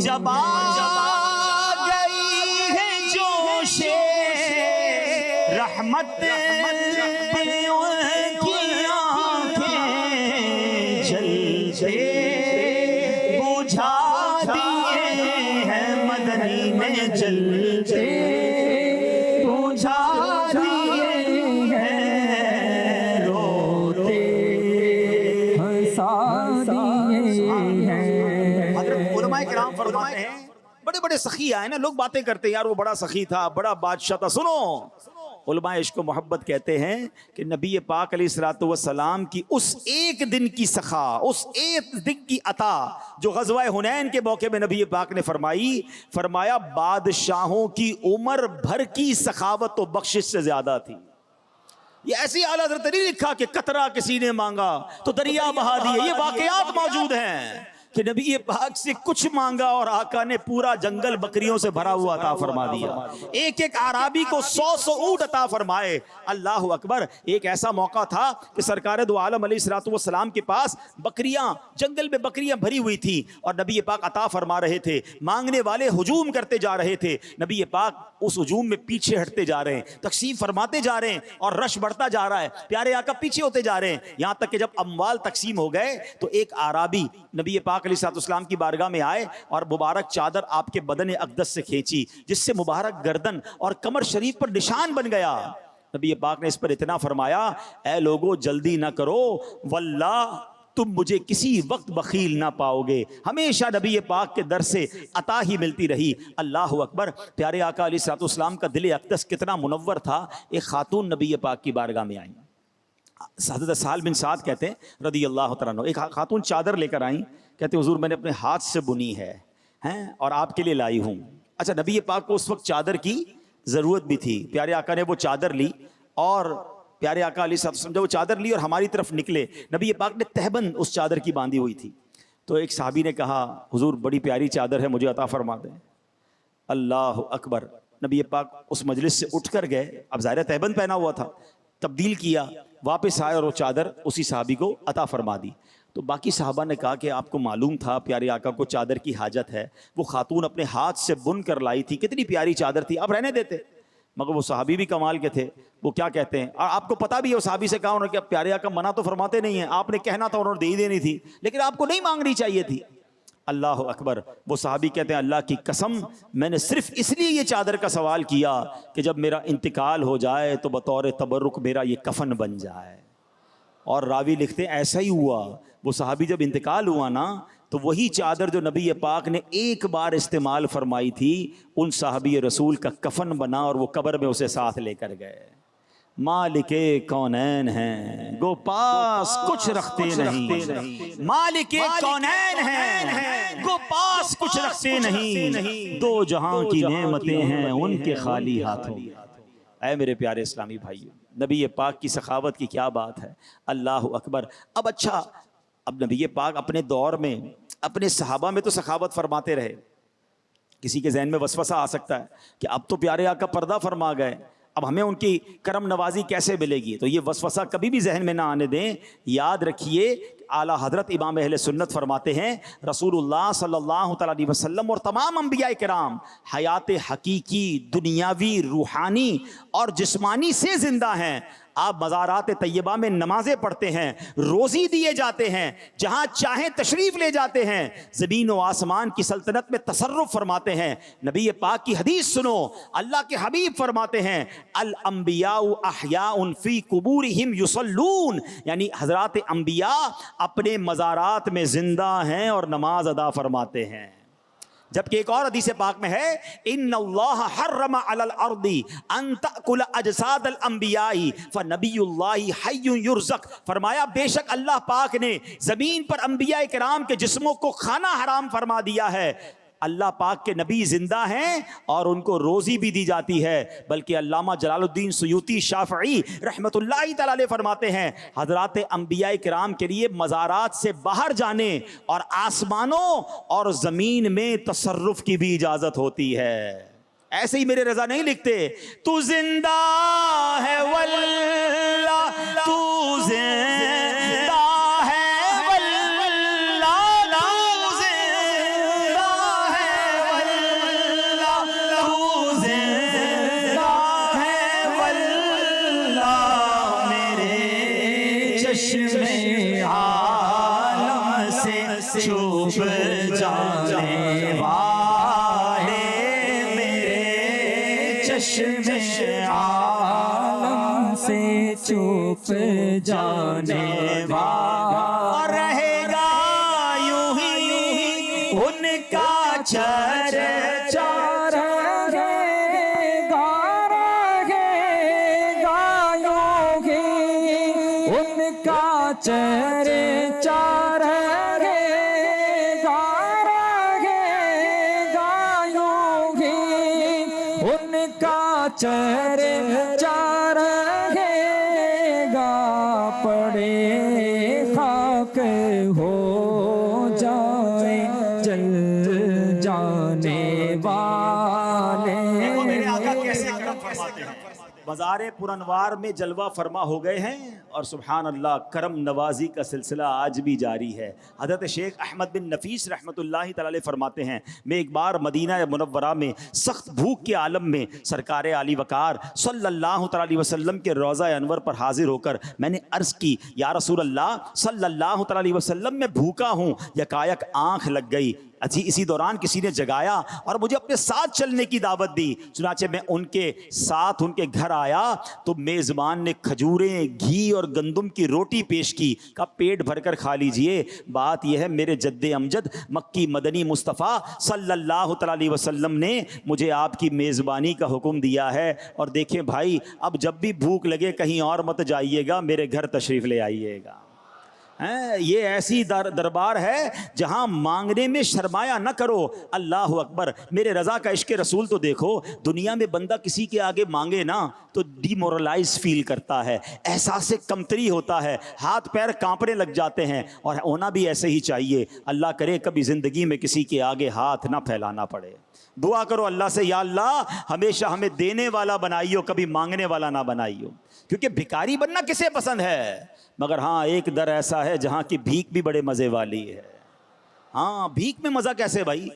جب آ گئی ہے جوش رحمت پہ ان کی آنکھیں جلتے بجھا دیے ہیں مدنی نے، جلتے بجھا دیے ہیں، روتے ہنسا دیے ہیں۔ حضرت علماء کرام فرماتے ہیں بڑے بڑے سخی آئے نا، لوگ باتیں کرتے ہیں یار وہ بڑا سخی تھا، بڑا بادشاہ تھا۔ سنو، علماء عشق و محبت کہتے ہیں کہ نبی پاک علیہ الصلوۃ والسلام کی اس ایک دن کی سخا، اس ایک دن کی عطا جو غزوہ حنین کے موقع میں نبی پاک نے فرمائی، فرمایا بادشاہوں کی عمر بھر کی سخاوت و بخشش سے زیادہ تھی۔ یہ ایسی اعلیٰ حضرت نہیں لکھا کہ قطرہ کسی نے مانگا تو دریا بہا دیے، یہ واقعات موجود ہیں کہ نبی پاک سے کچھ مانگا اور آقا نے پورا جنگل بکریوں سے بھرا ہوا عطا فرما دیا، ایک ایک اعرابی کو 100 اونٹ عطا فرمائے۔ اللہ اکبر۔ ایک ایسا موقع تھا کہ سرکار دو عالم علیہ الصلوۃ والسلام کے پاس بکریاں، جنگل میں بکریاں بھری ہوئی تھی اور نبی پاک عطا فرما رہے تھے، مانگنے والے ہجوم کرتے جا رہے تھے، نبی پاک اس ہجوم میں پیچھے ہٹتے جا رہے ہیں، تقسیم فرماتے جا رہے ہیں اور رش بڑھتا جا رہا ہے، پیارے آقا پیچھے ہوتے جا رہے ہیں، یہاں تک کہ جب اموال تقسیم ہو گئے تو ایک اعرابی نبی پاک علیہ الصلوۃ والسلام کی بارگاہ میں آئے اور مبارک چادر آپ کے بدن اقدس سے کھینچی، جس سے مبارک گردن اور کمر شریف پر نشان بن گیا۔ نبی پاک نے اس پر اتنا فرمایا، اے لوگو جلدی نہ کرو، واللہ تم مجھے کسی وقت بخیل نہ پاؤ گے۔ ہمیشہ نبی پاک کے در سے عطا ہی ملتی رہی۔ اللہ اکبر۔ پیارے آقا علیہ الصلوۃ والسلام کا دل اقدس کتنا منور تھا۔ ایک خاتون نبی پاک کی بارگاہ میں آئیں، حضرت سہل بن سعد کہتے ہیں رضی اللہ تعالیٰ عنہ، ایک خاتون چادر لے کر آئیں، کہتے ہیں حضور میں نے اپنے ہاتھ سے بنی ہے اور آپ کے لیے لائی ہوں۔ اچھا، نبی پاک کو اس وقت چادر کی ضرورت بھی تھی، پیارے آقا نے وہ چادر لی اور پیارے آقا علیہ الصلوۃ والسلام جب وہ چادر لی اور ہماری طرف نکلے، نبی پاک نے تہبند اس چادر کی باندھی ہوئی تھی، تو ایک صحابی نے کہا حضور بڑی پیاری چادر ہے، مجھے عطا فرما دیں۔ اللہ اکبر۔ نبی پاک اس مجلس سے اٹھ کر گئے، اب ظاہر تہبند پہنا ہوا تھا، تبدیل کیا، واپس آئے اور وہ چادر اسی صحابی کو عطا فرما دی۔ تو باقی صحابہ نے کہا کہ آپ کو معلوم تھا پیارے آقا کو چادر کی حاجت ہے، وہ خاتون اپنے ہاتھ سے بن کر لائی تھی، کتنی پیاری چادر تھی، آپ رہنے دیتے۔ مگر وہ صحابی بھی کمال کے تھے، وہ کیا کہتے ہیں، اور آپ کو پتا بھی ہے، وہ صحابی سے کہا انہوں نے کہ پیارے آقا منع تو فرماتے نہیں ہیں، آپ نے کہنا تھا، انہوں نے دے ہی دینی تھی، لیکن آپ کو نہیں مانگنی چاہیے تھی۔ اللہ اکبر۔ وہ صحابی کہتے ہیں اللہ کی قسم میں نے صرف اس لیے یہ چادر کا سوال کیا کہ جب میرا انتقال ہو جائے تو بطور تبرک میرا یہ کفن بن جائے۔ اور راوی لکھتے ہیں ایسا ہی ہوا، وہ صحابی جب انتقال ہوا نا تو وہی چادر جو نبی پاک نے ایک بار استعمال فرمائی تھی ان صحابی رسول کا کفن بنا اور وہ قبر میں اسے ساتھ لے کر گئے۔ مالک کونین ہیں گو پاس کچھ رکھتے نہیں، مالک کونین ہیں گو پاس کچھ رکھتے نہیں، دو جہاں کی نعمتیں ہیں ان کے خالی ہاتھوں۔ اے میرے پیارے اسلامی بھائیو، نبی پاک کی سخاوت کی کیا بات ہے، اللہ اکبر۔ اب اچھا، اب نبی پاک اپنے دور میں اپنے صحابہ میں تو سخاوت فرماتے رہے، کسی کے ذہن میں وسوسہ آ سکتا ہے کہ اب تو پیارے آقا پردہ فرما گئے، اب ہمیں ان کی کرم نوازی کیسے ملے گی، تو یہ وسوسہ کبھی بھی ذہن میں نہ آنے دیں۔ یاد رکھیے اعلیٰ حضرت امام اہل سنت فرماتے ہیں رسول اللہ صلی اللہ تعالیٰ علیہ وسلم اور تمام انبیاء کرام حیات حقیقی، دنیاوی، روحانی اور جسمانی سے زندہ ہیں۔ آپ مزارات طیبہ میں نمازیں پڑھتے ہیں، روزی دیے جاتے ہیں، جہاں چاہیں تشریف لے جاتے ہیں، زمین و آسمان کی سلطنت میں تصرف فرماتے ہیں۔ نبی پاک کی حدیث سنو، اللہ کے حبیب فرماتے ہیں الانبیاء احیاء فی قبورہم یصلون، یعنی حضرات انبیاء اپنے مزارات میں زندہ ہیں اور نماز ادا فرماتے ہیں۔ جبکہ ایک اور حدیث پاک میں ہے ان اللہ حرم علی الارض ان تاکل اجساد الانبیاء فنبی اللہ حی یرزق، فرمایا بے شک اللہ پاک نے زمین پر انبیاء کرام کے جسموں کو کھانا حرام فرما دیا ہے۔ اللہ پاک کے نبی زندہ ہیں اور ان کو روزی بھی دی جاتی ہے، بلکہ علامہ جلال الدین سیوطی شافعی رحمۃ اللہ تعالی علیہ فرماتے ہیں حضرات انبیاء کرام کے لیے مزارات سے باہر جانے اور آسمانوں اور زمین میں تصرف کی بھی اجازت ہوتی ہے۔ ایسے ہی میرے رضا نہیں لکھتے تو زندہ ہے واللہ تو زندہ چھپ جانے والے میرے چشم عالم سے چھپ جانے والا، اور رہے گا یوں ہی ان کا چرچا رہے گا یوں ہی ان کا چرچا چرچا رہے والے دیکھو میرے آقا کیسے کرم فرماتے ہیں. مزار پرانوار میں جلوہ فرما ہو گئے ہیں اور سبحان اللہ کرم نوازی کا سلسلہ آج بھی جاری ہے. حضرت شیخ احمد بن نفیس رحمۃ اللہ تعالی علیہ فرماتے ہیں میں ایک بار مدینہ منورہ میں سخت بھوک کے عالم میں سرکار عالی وقار صلی اللہ تعالی علیہ وسلم کے روضہ انور پر حاضر ہو کر میں نے عرض کی یا رسول اللہ صلی اللہ تعالی علیہ وسلم میں بھوکا ہوں. یکایک آنکھ لگ گئی. اسی دوران کسی نے جگایا اور مجھے اپنے ساتھ چلنے کی دعوت دی. چنانچہ میں ان کے ساتھ ان کے گھر آیا تو میزبان نے کھجوریں گھی اور گندم کی روٹی پیش کی. کہا پیٹ بھر کر کھا لیجئے. بات یہ ہے میرے جد امجد مکی مدنی مصطفیٰ صلی اللہ تعالی علیہ وسلم نے مجھے آپ کی میزبانی کا حکم دیا ہے. اور دیکھیں بھائی اب جب بھی بھوک لگے کہیں اور مت جائیے گا, میرے گھر تشریف لے آئیے گا. یہ ایسی دربار ہے جہاں مانگنے میں شرمایا نہ کرو. اللہ اکبر. میرے رضا کا عشق رسول تو دیکھو. دنیا میں بندہ کسی کے آگے مانگے نا تو ڈی مورلائز فیل کرتا ہے, احساس کمتری ہوتا ہے, ہاتھ پیر کانپنے لگ جاتے ہیں, اور ہونا بھی ایسے ہی چاہیے. اللہ کرے کبھی زندگی میں کسی کے آگے ہاتھ نہ پھیلانا پڑے. دعا کرو اللہ سے یا اللہ ہمیشہ ہمیں دینے والا بنائیو, کبھی مانگنے والا نہ بنائیو. کیونکہ بھکاری بننا کسے پسند ہے, مگر ہاں ایک در ایسا ہے جہاں کی بھیک بھی بڑے مزے والی ہے. ہاں بھیک میں مزہ کیسے بھائی,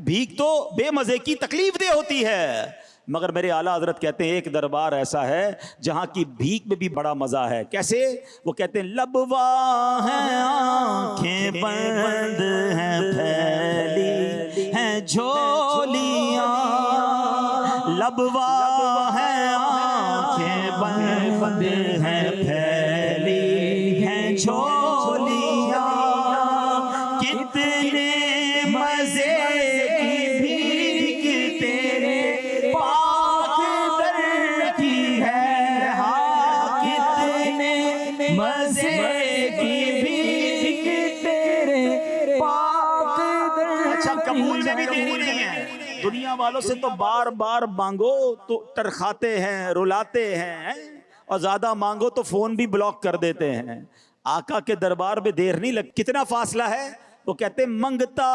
بھیک تو بے مزے کی تکلیف دہ ہوتی ہے. مگر میرے اعلیٰ حضرت کہتے ہیں ایک دربار ایسا ہے جہاں کی بھیک میں بھی بڑا مزہ ہے. کیسے؟ وہ کہتے ہیں لبوا ہیں آنکھیں بند ہیں پھیلی ہیں جھولیاں, لبوا ہیں آنکھیں بند ہیں پھیلی ہیں جھولیاں, کتنے مزے کی بھیک تیرے پاک در کی ہے. ہاں کتنے مزے کی بھیک تیرے پاک در. اچھا قبول میں بھی دینی نہیں ہے. دنیا والوں سے تو بار بار مانگو تو ترخاتے ہیں, رلاتے ہیں, اور زیادہ مانگو تو فون بھی بلاک کر دیتے ہیں. آقا کے دربار میں دیر نہیں لگ. کتنا فاصلہ ہے؟ وہ کہتے ہیں منگتا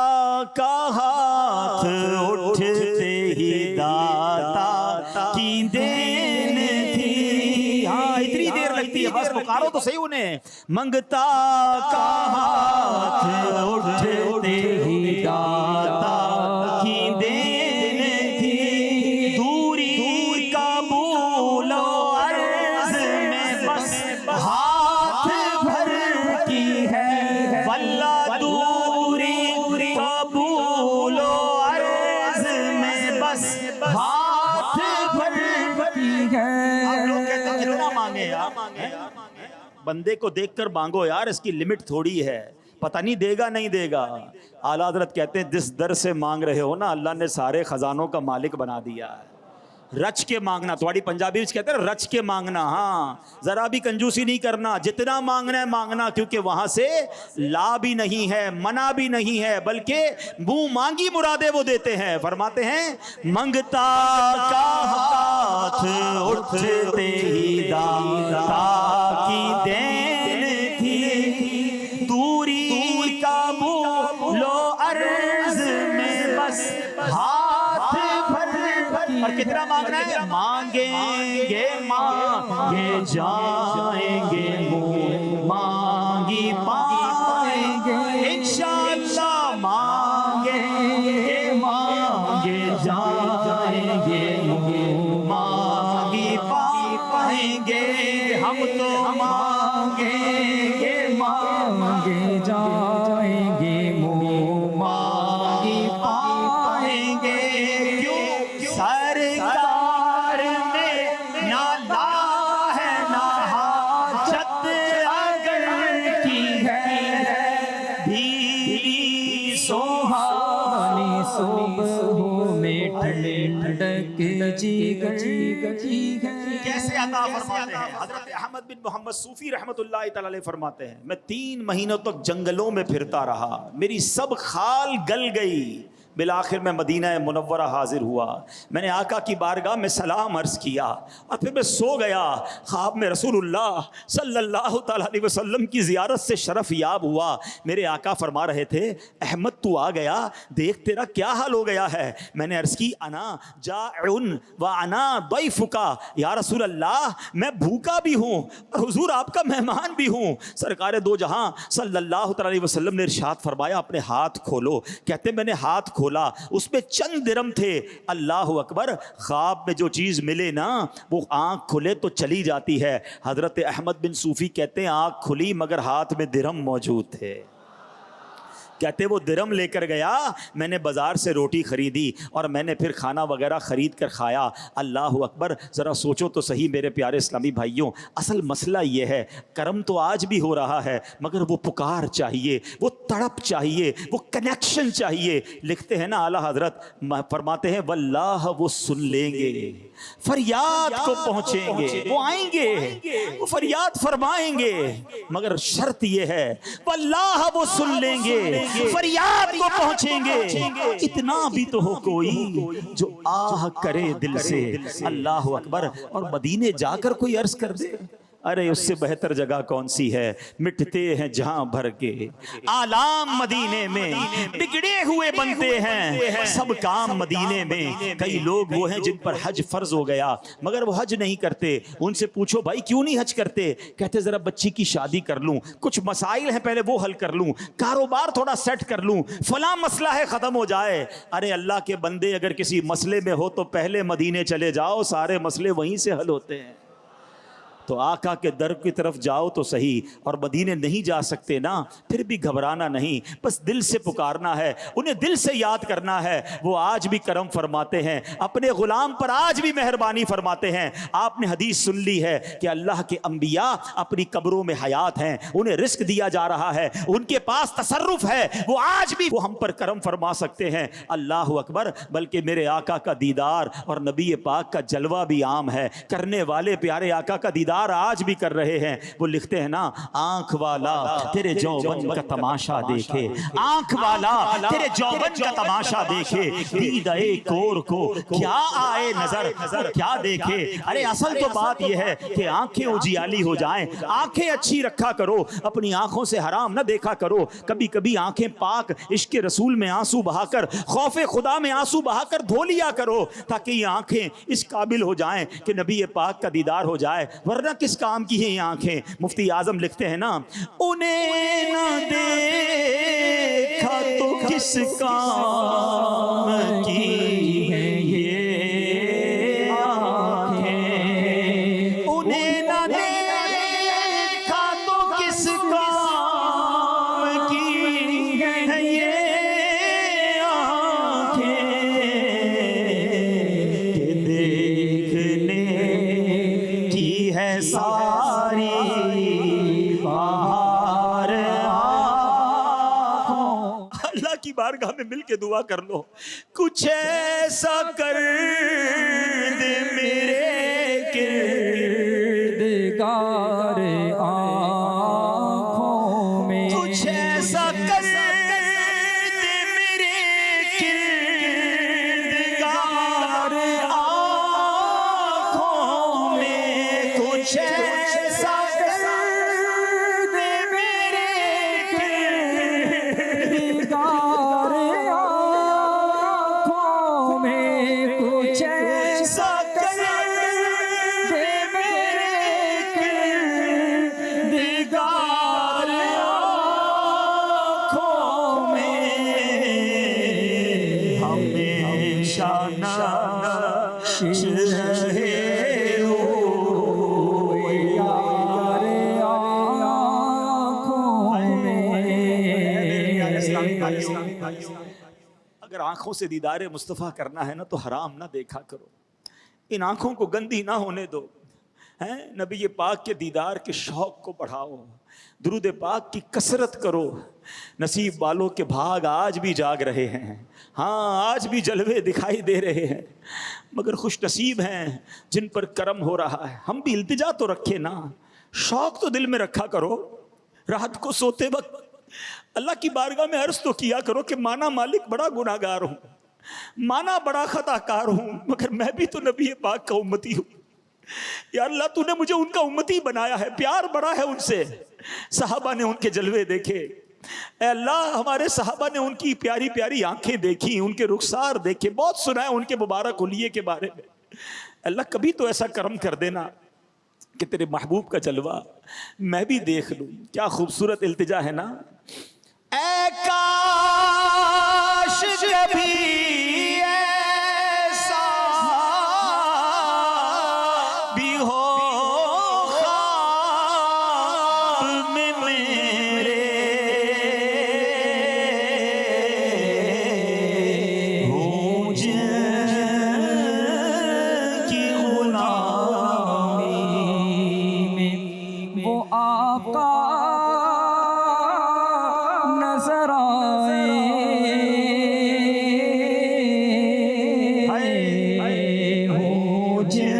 کا ہاتھ اٹھتے ہی داتا کی دین تھی. ہاں اتنی دیر لگتی ہے, بس پکارو تو صحیح انہیں. منگتا کا ہاتھ اٹھتے ہی داتا کی دین تھی. دوری کا بولو عرض میں بس ہاتھ بھر کی ہے. واللہ دوری کا بولو عرض میں بس ہاتھ بھر کی ہے. آپ لوگ کہتے ہیں کتنا مانگے یار, بندے کو دیکھ کر مانگو یار, اس کی لمٹ تھوڑی ہے, پتہ نہیں دے گا نہیں دے گا. اعلیٰ حضرت کہتے ہیں جس در سے مانگ رہے ہو نا اللہ نے سارے خزانوں کا مالک بنا دیا ہے. رچ کے مانگنا, تھوڑی پنجابی میں کہتے ہیں رچ کے مانگنا. ہاں ذرا بھی کنجوسی نہیں کرنا, جتنا مانگنا ہے مانگنا, کیونکہ وہاں سے لا بھی نہیں ہے منع بھی نہیں ہے, بلکہ منہ مانگی مرادیں وہ دیتے ہیں. فرماتے ہیں منگتا کا ہاتھ اٹھتے ہی داتا کی دین تھی. دوری کا بولو عرض میں بس ہاتھ بھر. اور کتنا مانگنا ہے؟ مانگیں گے مانگے جائیں گے, منہ مانگی پائیں گے انشاءاللہ. مانگیں گے مانگے جائیں گے, منہ مانگی پائیں گے. ہم تو مانگیں گے مانگے جائیں گے, منہ مانگی پائیں گے. سرکار نے نہ لا ہے نہ حاجت اگر کی ہے, بھیلی سوہانی صبح میں ٹھنڈک جیگر کی ہے. کیسے عطا فرماتے ہیں؟ حضرت احمد بن محمد صوفی رحمۃ اللہ تعالی علیہ فرماتے ہیں میں 3 مہینوں تک جنگلوں میں پھرتا رہا, میری سب خال گل گئی, بالآخر میں مدینہ منورہ حاضر ہوا، میں نے آقا کی بارگاہ میں سلام عرض کیا اور پھر میں سو گیا۔ خواب میں رسول اللہ صلی اللہ تعالیٰ علیہ وسلم کی زیارت سے شرف یاب ہوا۔ میرے آقا فرما رہے تھے احمد تو آ گیا، دیکھ تیرا کیا حال ہو گیا ہے۔ میں نے عرض کی انا جائعن و انا ضیفک، یا رسول اللہ میں بھوکا بھی ہوں اور حضور آپ کا مہمان بھی ہوں۔ سرکار دو جہاں صلی اللہ تعالیٰ علیہ وسلم نے ارشاد فرمایا اپنے ہاتھ کھولو۔ کہتے میں نے ہاتھ کھولا، اس میں چند درم تھے۔ اللہ اکبر، خواب میں جو چیز ملے نا وہ آنکھ کھلے تو چلی جاتی ہے۔ حضرت احمد بن صوفی کہتے ہیں آنکھ کھلی مگر ہاتھ میں درم موجود تھے۔ کہتے وہ درم لے کر گیا، میں نے بازار سے روٹی خریدی اور میں نے پھر کھانا وغیرہ خرید کر کھایا۔ اللہ اکبر، ذرا سوچو تو صحیح میرے پیارے اسلامی بھائیوں، اصل مسئلہ یہ ہے کرم تو آج بھی ہو رہا ہے مگر وہ پکار چاہیے، وہ تڑپ چاہیے، وہ کنیکشن چاہیے۔ لکھتے ہیں نا اعلیٰ حضرت فرماتے ہیں واللہ وہ سن لیں گے، فریاد کو پہنچیں گے، وہ آئیں گے، وہ فریاد فرمائیں گے، مگر شرط یہ ہے واللہ وہ سن لیں گے، فریاد کو پہنچیں گے۔ اتنا بھی تو ہو کوئی جو آہ کرے دل سے، اللہ اکبر، اور مدینے جا کر کوئی عرض کر دے ارے اس سے بہتر جگہ کون سی ہے، مٹتے ہیں جہاں بھر کے آلام مدینے میں، بگڑے ہوئے بنتے ہیں سب کام مدینے میں۔ کئی لوگ وہ ہیں جن پر حج فرض ہو گیا مگر وہ حج نہیں کرتے، ان سے پوچھو بھائی کیوں نہیں حج کرتے؟ کہتے ذرا بچی کی شادی کر لوں، کچھ مسائل ہیں پہلے وہ حل کر لوں، کاروبار تھوڑا سیٹ کر لوں، فلاں مسئلہ ہے ختم ہو جائے۔ ارے اللہ کے بندے اگر کسی مسئلے میں ہو تو پہلے مدینے چلے جاؤ، سارے مسئلے وہیں سے حل ہوتے ہیں۔ تو آقا کے در کی طرف جاؤ تو صحیح، اور مدینے نہیں جا سکتے نا پھر بھی گھبرانا نہیں، بس دل سے پکارنا ہے، انہیں دل سے یاد کرنا ہے۔ وہ آج بھی کرم فرماتے ہیں، اپنے غلام پر آج بھی مہربانی فرماتے ہیں۔ آپ نے حدیث سن لی ہے کہ اللہ کے انبیاء اپنی قبروں میں حیات ہیں، انہیں رزق دیا جا رہا ہے، ان کے پاس تصرف ہے، وہ آج بھی وہ ہم پر کرم فرما سکتے ہیں۔ اللہ اکبر، بلکہ میرے آقا کا دیدار اور نبی پاک کا جلوہ بھی عام ہے، کرنے والے پیارے آقا کا دیدار آج بھی کر رہے ہیں۔ وہ لکھتے ہیں نا آنکھ والا تیرے جوبن کا تماشا دیکھے، آنکھ والا تیرے جوبن کا تماشا دیکھے، دیدے کور کو کیا آئے نظر کیا دیکھے۔ ارے اصل تو بات یہ ہے کہ آنکھیں اجیالی ہو جائیں، آنکھیں اچھی رکھا کرو، اپنی آنکھوں سے حرام نہ دیکھا کرو۔ کبھی کبھی آنکھیں پاک عشق رسول میں آنسو بہا کر، خوف خدا میں آنسو بہا کر دھو لیا کرو، تاکہ یہ آنکھیں اس قابل ہو جائیں کہ نبی پاک کا دیدار ہو جائے۔ ورنہ کس کام کی ہیں یہ آنکھیں؟ مفتی اعظم لکھتے ہیں نا انہیں نہ دیکھا تو کس کام کی ہیں یہ آنکھیں، انہیں نہ دیکھا تو کس کام کی ہیں یہ آنکھیں، کہ دیکھنے کی ہے ساری بہار آنکھوں۔ اللہ کی بارگاہ میں مل کے دعا کر لو، کچھ ایسا کر دے میرے کردگار آنکھوں میں، کچھ ایسا کر دے میرے کردگار آنکھوں میں، کچھ ایسا کر دے میرے کردگار آنکھوں میں، کچھ ایسا کر دے میرے کردگار آنکھوں میں، ہمیشہ نقش رہے اگر آنکھوں سے دیدار مصطفیٰ کرنا ہے نا تو حرام نہ دیکھا کرو، ان آنکھوں کو گندی نہ ہونے دو، نبی پاک کے دیدار کے شوق کو بڑھاؤ، درود پاک کی کثرت کرو۔ نصیب والوں کے بھاگ آج بھی جاگ رہے ہیں، ہاں آج بھی جلوے دکھائی دے رہے ہیں، مگر خوش نصیب ہیں جن پر کرم ہو رہا ہے۔ ہم بھی التجا تو رکھے نا، شوق تو دل میں رکھا کرو۔ رات کو سوتے وقت اللہ کی بارگاہ میں عرض تو کیا کرو کہ مانا مالک بڑا گناہ گار ہوں، مانا بڑا خطا کار ہوں، مگر میں بھی تو نبی پاک کا امتی ہوں۔ یا اللہ تو نے مجھے ان کا امتی بنایا ہے، پیار بڑا ہے ان سے، صحابہ نے ان کے جلوے دیکھے، اے اللہ ہمارے صحابہ نے ان کی پیاری پیاری آنکھیں دیکھی، ان کے رخسار دیکھے، بہت سنا ہے ان کے مبارک حلیے کے بارے میں۔ اللہ کبھی تو ایسا کرم کر دینا کہ تیرے محبوب کا جلوہ میں بھی دیکھ لوں۔ کیا خوبصورت التجا ہے نا، اے کاش کبھی ایسا بھی ہو خواب میں میرے، ہوں جن کی غلامی میں وہ آقا نظر آئے، ہو جن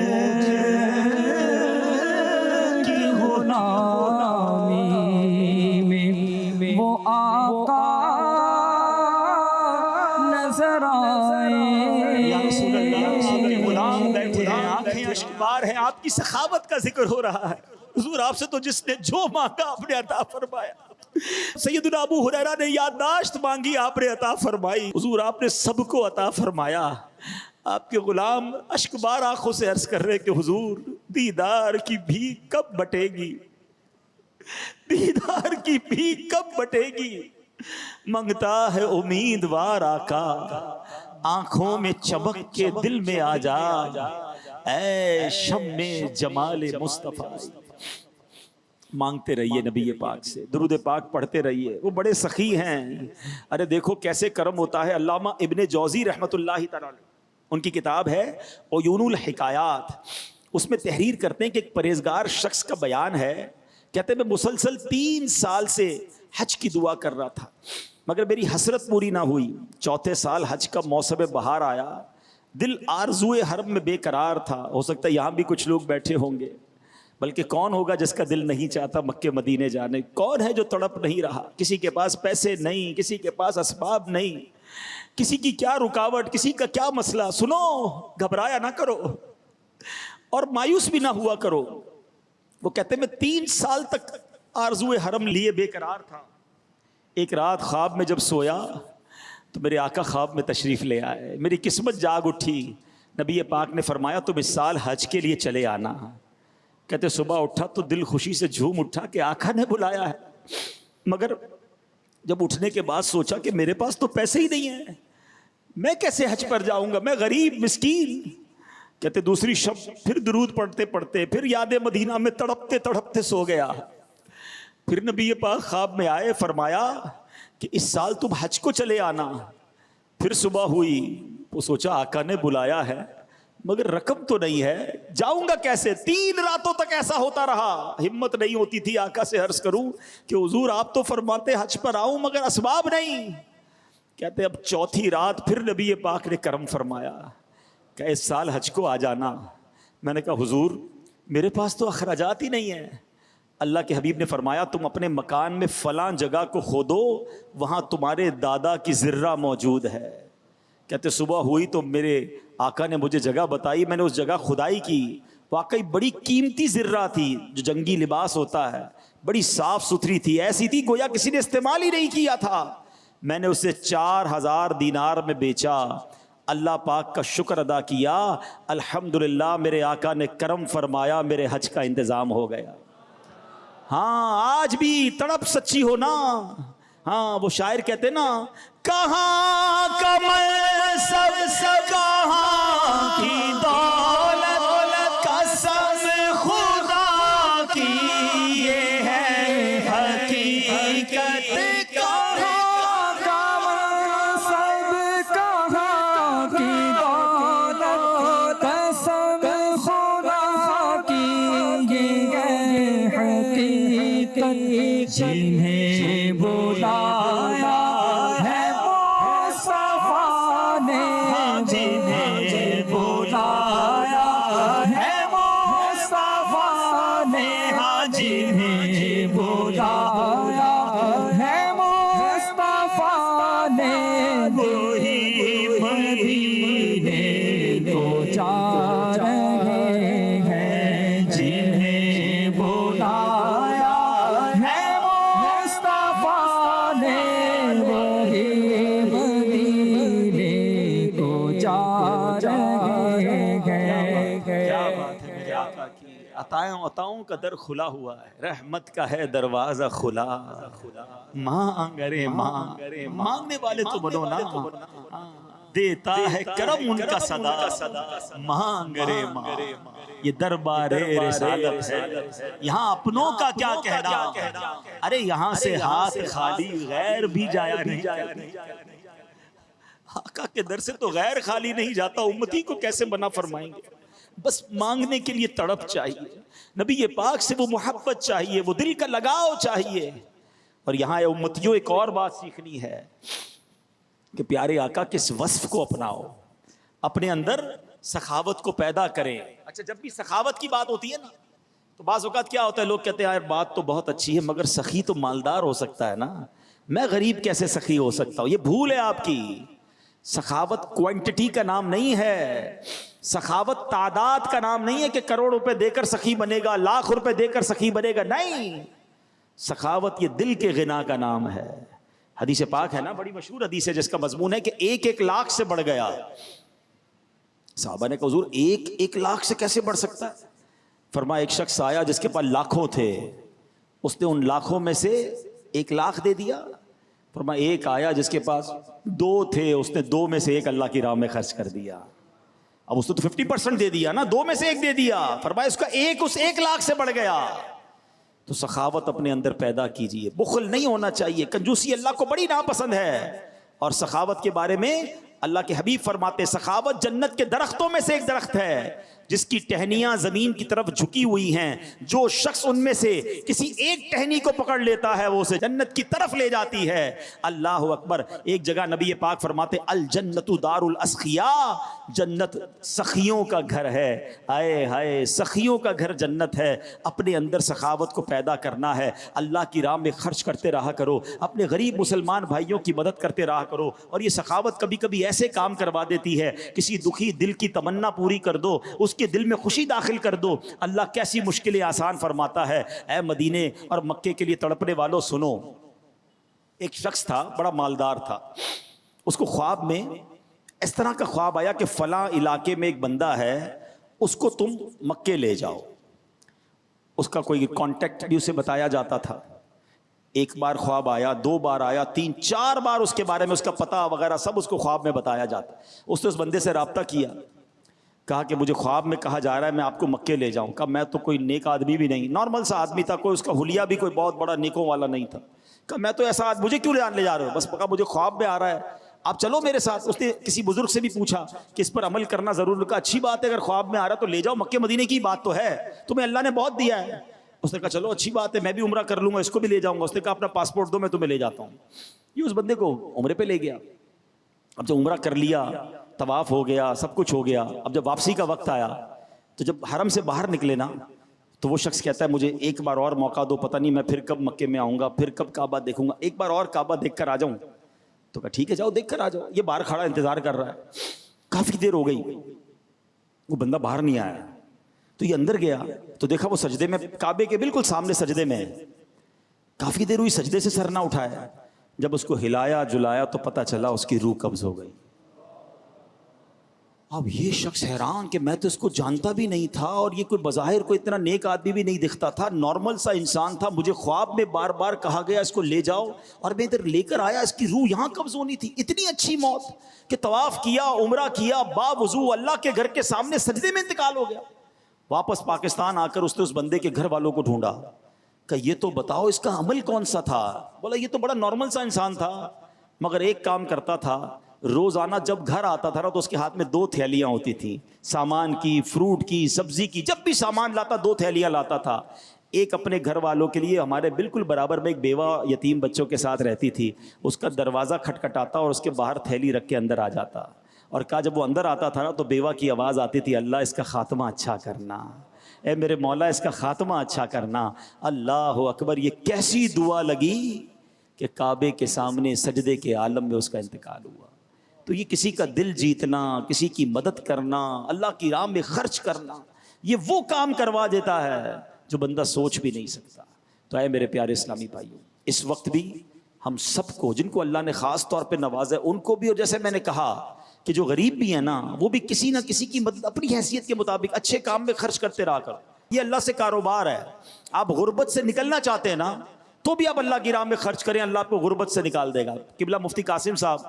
کی غلامی میں وہ آقا نظر آئے۔ یا رسول اللہ، آپ کے غلام بیٹھے ہیں، آنکھیں اشکبار ہیں، آپ کی سخاوت کا ذکر ہو رہا ہے۔ حضور آپ سے تو جس نے جو مانگا آپ نے عطا فرمایا۔ سیدنا ابو ہریرہ نے یادداشت مانگی، آپ نے عطا فرمائی۔ حضور آپ نے سب کو عطا فرمایا۔ آپ کے غلام اشکبار آنکھوں سے عرض کر رہے کہ حضور دیدار کی بھیک کب بٹے گی، دیدار کی بھیک کب بٹے گی، منگتا ہے امیدوار آقا، آنکھوں میں چمک کے دل میں آ جا، اے شمع جمال مصطفیٰ۔ مانگتے رہیے نبی پاک سے، درود پاک پڑھتے رہیے، وہ بڑے سخی ہیں۔ ارے دیکھو کیسے کرم ہوتا ہے۔ علامہ ابن جوزی رحمۃ اللہ تعالی، ان کی کتاب ہے عیون الحکایات، اس میں تحریر کرتے ہیں کہ ایک پرہیزگار شخص کا بیان ہے، کہتے ہیں میں مسلسل 3 سال سے حج کی دعا کر رہا تھا مگر میری حسرت پوری نہ ہوئی۔ چوتھے سال حج کا موسم بہار آیا، دل آرزوئے حرم میں بے قرار تھا۔ ہو سکتا ہے یہاں بھی کچھ لوگ بیٹھے ہوں گے، بلکہ کون ہوگا جس کا دل نہیں چاہتا مکے مدینے جانے؟ کون ہے جو تڑپ نہیں رہا؟ کسی کے پاس پیسے نہیں، کسی کے پاس اسباب نہیں، کسی کی کیا رکاوٹ، کسی کا کیا مسئلہ۔ سنو، گھبرایا نہ کرو اور مایوس بھی نہ ہوا کرو۔ وہ کہتے میں 3 سال تک آرزوئے حرم لیے بے قرار تھا۔ ایک رات خواب میں جب سویا تو میرے آقا خواب میں تشریف لے آئے، میری قسمت جاگ اٹھی۔ نبی پاک نے فرمایا تم اس سال حج کے لیے چلے آنا۔ کہتے صبح اٹھا تو دل خوشی سے جھوم اٹھا کہ آقا نے بلایا ہے، مگر جب اٹھنے کے بعد سوچا کہ میرے پاس تو پیسے ہی نہیں ہیں، میں کیسے حج پر جاؤں گا، میں غریب مسکین۔ کہتے دوسری شب پھر درود پڑھتے پڑھتے پھر یاد مدینہ میں تڑپتے تڑپتے سو گیا۔ پھر نبی پاک خواب میں آئے، فرمایا کہ اس سال تم حج کو چلے آنا۔ پھر صبح ہوئی، وہ سوچا آقا نے بلایا ہے مگر رقم تو نہیں ہے، جاؤں گا کیسے؟ 3 راتوں تک ایسا ہوتا رہا، ہمت نہیں ہوتی تھی آقا سے عرض کروں کہ حضور آپ تو فرماتے حج پر آؤں مگر اسباب نہیں۔ کہتے اب چوتھی رات پھر نبی پاک نے کرم فرمایا کہ اس سال حج کو آ جانا۔ میں نے کہا حضور میرے پاس تو اخراجات ہی نہیں ہیں۔ اللہ کے حبیب نے فرمایا تم اپنے مکان میں فلاں جگہ کو کھودو، وہاں تمہارے دادا کی ذرہ موجود ہے۔ کہتے صبح ہوئی تو میرے آقا نے مجھے جگہ بتائی، میں نے اس جگہ کھدائی کی، واقعی بڑی قیمتی ذرہ تھی، جو جنگی لباس ہوتا ہے، بڑی صاف ستھری تھی، ایسی تھی گویا کسی نے استعمال ہی نہیں کیا تھا۔ میں نے اسے 4000 دینار میں بیچا، اللہ پاک کا شکر ادا کیا، الحمدللہ میرے آقا نے کرم فرمایا، میرے حج کا انتظام ہو گیا۔ ہاں آج بھی تڑپ سچی ہو نا، ہاں وہ شاعر کہتے نا کہاں کا منصب کہاں کی دولت، قسم خدا کی یہ ہے حقیقت، کہاں کا منصب کہاں کی دولت، قسم خدا کی یہ ہے حقیقت، جنہیں بلایا ہے مصطفیٰ نے، جنہیں بلایا ہے مصطفیٰ نے، جنہیں بلایا ہے مصطفیٰ گئے کیا بات ہے میرے آقا کی، عطاؤں کا در کھلا ہوا ہے، رحمت کا ہے دروازہ کھلا، مانگ رے مانگ، مانگنے والے تو بنو نا، دیتا ہے کرم ان کا صدا، مانگ رے مانگ، یہ دربار رسالت ہے، یہاں اپنوں کا کیا کہنا، ارے یہاں سے ہاتھ خالی غیر بھی جایا نہیں، آقا کے در سے تو غیر خالی نہیں جاتا، امتی کو کیسے بنا فرمائیں گے؟ بس مانگنے کے لیے تڑپ چاہیے، نبی پاک سے وہ محبت چاہیے، وہ دل کا لگاؤ چاہیے۔ اور یہاں اے امتیوں ایک اور بات سیکھنی ہے کہ پیارے آقا کس وصف کو اپناؤ، اپنے اندر سخاوت کو پیدا کریں۔ اچھا جب بھی سخاوت کی بات ہوتی ہے نا تو بعض اوقات کیا ہوتا ہے، لوگ کہتے ہیں یار بات تو بہت اچھی ہے مگر سخی تو مالدار ہو سکتا ہے نا، میں غریب کیسے سخی ہو سکتا ہوں؟ یہ بھول ہے آپ کی، سخاوت کوانٹٹی کا نام نہیں ہے، سخاوت تعداد کا نام نہیں ہے کہ کروڑ روپے دے کر سخی بنے گا، لاکھ روپے دے کر سخی بنے گا، نہیں، سخاوت یہ دل کے غنا کا نام ہے۔ حدیث پاک ہے نا، بڑی مشہور حدیث ہے جس کا مضمون ہے کہ 1 لاکھ سے بڑھ گیا۔ صحابہ نے کہا حضور 1 لاکھ سے کیسے بڑھ سکتا ہے؟ فرمایا ایک شخص آیا جس کے پاس لاکھوں تھے، اس نے ان لاکھوں میں سے 1 لاکھ دے دیا۔ فرمایا ایک آیا جس کے پاس 2 تھے، اس نے 2 میں سے 1 اللہ کی راہ میں خرچ کر دیا۔ اب اس نے تو 50% دے دیا نا، 2 میں سے 1 دے دیا، فرمایا اس کا 1 لاکھ سے بڑھ گیا۔ تو سخاوت اپنے اندر پیدا کیجئے، بخل نہیں ہونا چاہیے، کنجوسی اللہ کو بڑی ناپسند ہے۔ اور سخاوت کے بارے میں اللہ کے حبیب فرماتے سخاوت جنت کے درختوں میں سے ایک درخت ہے جس کی ٹہنیاں زمین کی طرف جھکی ہوئی ہیں، جو شخص ان میں سے کسی ایک ٹہنی کو پکڑ لیتا ہے وہ اسے جنت کی طرف لے جاتی ہے۔ اللہ اکبر۔ ایک جگہ نبی پاک فرماتے الجنت دار الاسخیاء، جنت سخیوں کا گھر ہے۔ آئے ہائے، سخیوں کا گھر جنت ہے۔ اپنے اندر سخاوت کو پیدا کرنا ہے، اللہ کی راہ میں خرچ کرتے رہا کرو، اپنے غریب مسلمان بھائیوں کی مدد کرتے رہا کرو۔ اور یہ سخاوت کبھی کبھی ایسے کام کروا دیتی ہے، کسی دکھی دل کی تمنا پوری کر دو، اس کے دل میں خوشی داخل کر دو، اللہ کیسی مشکلیں آسان فرماتا ہے۔ اے مدینے اور مکے کے لیے تڑپنے والوں سنو، ایک شخص تھا بڑا مالدار تھا، اس کو خواب میں اس طرح کا خواب آیا کہ فلاں علاقے میں ایک بندہ ہے، اس کو تم مکے لے جاؤ۔ اس کا کوئی کانٹیکٹ بھی اسے بتایا جاتا تھا۔ ایک بار خواب آیا، 2 بار آیا، 3 4 بار اس کے بارے میں اس کا پتہ وغیرہ سب اس کو خواب میں بتایا جاتا۔ اس نے اس بندے سے رابطہ کیا، کہا کہ مجھے خواب میں کہا جا رہا ہے میں آپ کو مکے لے جاؤں۔ کہا میں تو کوئی نیک آدمی بھی نہیں، نارمل سا آدمی تھا، کوئی اس کا حلیہ بھی کوئی بہت بڑا نیکوں والا نہیں تھا۔ کہا میں تو ایسا آدمی، مجھے کیوں لے جا رہے ہو؟ بس کہا مجھے خواب میں آ رہا ہے، آپ چلو میرے ساتھ۔ اس نے کسی بزرگ سے بھی پوچھا کہ اس پر عمل کرنا ضرور، کہا اچھی بات ہے، اگر خواب میں آ رہا ہے تو لے جاؤ، مکے مدینے کی بات تو ہے، تمہیں اللہ نے بہت دیا ہے۔ اس نے کہا چلو اچھی بات ہے، میں بھی عمرہ کر لوں گا، اس کو بھی لے جاؤں گا۔ اس نے کہا اپنا پاسپورٹ دو، میں تمہیں لے جاتا ہوں۔ یہ اس بندے کو عمرے پہ لے گیا۔ اب جب عمرہ کر لیا، طواف ہو گیا، سب کچھ ہو گیا، اب جب واپسی کا وقت آیا تو جب حرم سے باہر نکلے نا تو وہ شخص کہتا ہے مجھے ایک بار اور موقع دو، پتہ نہیں میں پھر کب مکے میں آؤں گا، پھر کب کعبہ دیکھوں گا، ایک بار اور کعبہ دیکھ کر آ جاؤں۔ تو کہا ٹھیک ہے جاؤ دیکھ کر آ جاؤ۔ یہ باہر کھڑا انتظار کر رہا ہے، کافی دیر ہو گئی، وہ بندہ باہر نہیں آیا۔ تو یہ اندر گیا تو دیکھا وہ سجدے میں، کعبے کے بالکل سامنے سجدے میں ہے۔ کافی دیر ہوئی سجدے سے سر نہ اٹھایا۔ جب اس کو ہلایا جلایا تو پتہ چلا اس کی روح قبض ہو گئی۔ اب یہ شخص حیران کہ میں تو اس کو جانتا بھی نہیں تھا، اور یہ کوئی بظاہر کوئی اتنا نیک آدمی بھی نہیں دکھتا تھا، نارمل سا انسان تھا، مجھے خواب میں بار بار کہا گیا اس کو لے جاؤ اور میں ادھر لے کر آیا، اس کی روح یہاں قبض ہونی تھی۔ اتنی اچھی موت کہ طواف کیا، عمرہ کیا، باوضو اللہ کے گھر کے سامنے سجدے میں انتقال ہو گیا۔ واپس پاکستان آ کر اس نے اس بندے کے گھر والوں کو ڈھونڈا کہ یہ تو بتاؤ اس کا عمل کون سا تھا؟ بولا یہ تو بڑا نارمل سا انسان تھا، مگر ایک کام کرتا تھا، روزانہ جب گھر آتا تھا نا تو اس کے ہاتھ میں 2 تھیلیاں ہوتی تھیں، سامان کی، فروٹ کی، سبزی کی، جب بھی سامان لاتا 2 تھیلیاں لاتا تھا۔ ایک اپنے گھر والوں کے لیے، ہمارے بالکل برابر میں ایک بیوہ یتیم بچوں کے ساتھ رہتی تھی، اس کا دروازہ کھٹکھٹاتا اور اس کے باہر تھیلی رکھ کے اندر آ جاتا، اور کہا جب وہ اندر آتا تھا نا تو بیوہ کی آواز آتی تھی، اللہ اس کا خاتمہ اچھا کرنا، اے میرے مولا اس کا خاتمہ اچھا کرنا۔ اللہ اکبر، یہ کیسی دعا لگی کہ کعبے کے سامنے سجدے کے عالم میں اس کا انتقال ہوا۔ تو یہ کسی کا دل جیتنا، کسی کی مدد کرنا، اللہ کی راہ میں خرچ کرنا، یہ وہ کام کروا دیتا ہے جو بندہ سوچ بھی نہیں سکتا۔ تو اے میرے پیارے اسلامی بھائیوں، اس وقت بھی ہم سب کو، جن کو اللہ نے خاص طور پہ نوازا ہے ان کو بھی، اور جیسے میں نے کہا کہ جو غریب بھی ہیں نا وہ بھی کسی نہ کسی کی مدد اپنی حیثیت کے مطابق اچھے کام میں خرچ کرتے رہا کر. یہ اللہ سے کاروبار ہے. آپ غربت سے نکلنا چاہتے ہیں نا تو بھی آپ اللہ کی راہ میں خرچ کریں, اللہ آپ کو غربت سے نکال دے گا. قبلہ مفتی قاسم صاحب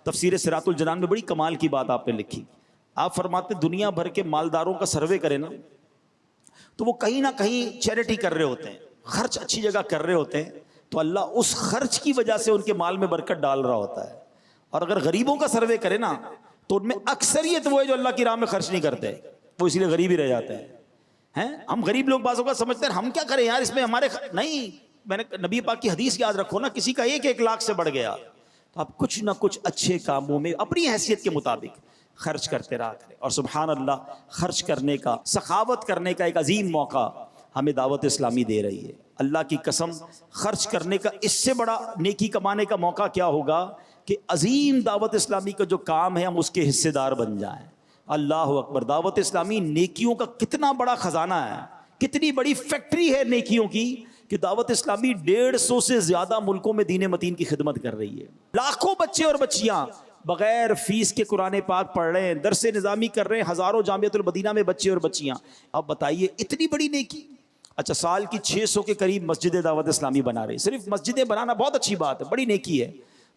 تفسیر صراط الجنان میں بڑی کمال کی بات آپ نے لکھی. آپ فرماتے دنیا بھر کے مالداروں کا سروے کریں نا تو وہ کہیں نہ کہیں چیریٹی کر رہے ہوتے ہیں, خرچ اچھی جگہ کر رہے ہوتے ہیں, تو اللہ اس خرچ کی وجہ سے ان کے مال میں برکت ڈال رہا ہوتا ہے. اور اگر غریبوں کا سروے کرے نا تو ان میں اکثریت وہ ہے جو اللہ کی راہ میں خرچ نہیں کرتے, وہ اسی لیے غریب ہی رہ جاتے ہیں. ہم غریب لوگ بعض اوقات سمجھتے ہیں ہم کیا کریں یار اس میں ہمارے نہیں. میں نے نبی پاک کی حدیث یاد رکھو نا, کسی کا 1 لاکھ سے بڑھ گیا تو آپ کچھ نہ کچھ اچھے کاموں میں اپنی حیثیت کے مطابق خرچ کرتے رہا کریں. اور سبحان اللہ, خرچ کرنے کا, سخاوت کرنے کا ایک عظیم موقع ہمیں دعوت اسلامی دے رہی ہے. اللہ کی قسم, خرچ کرنے کا اس سے بڑا نیکی کمانے کا موقع کیا ہوگا کہ عظیم دعوت اسلامی کا جو کام ہے ہم اس کے حصے دار بن جائیں. اللہ اکبر. دعوت اسلامی نیکیوں کا کتنا بڑا خزانہ ہے, کتنی بڑی فیکٹری ہے نیکیوں کی کہ دعوت اسلامی 150 سے زیادہ ملکوں میں دین متین کی خدمت کر رہی ہے. لاکھوں بچے اور بچیاں بغیر فیس کے قرآن پاک پڑھ رہے ہیں, درس نظامی کر رہے ہیں, ہزاروں جامعۃ المدینہ میں بچے اور بچیاں. اب بتائیے اتنی بڑی نیکی. اچھا, سال کی 600 کے قریب مسجد دعوت اسلامی بنا رہی. صرف مسجدیں بنانا بہت اچھی بات ہے, بڑی نیکی ہے,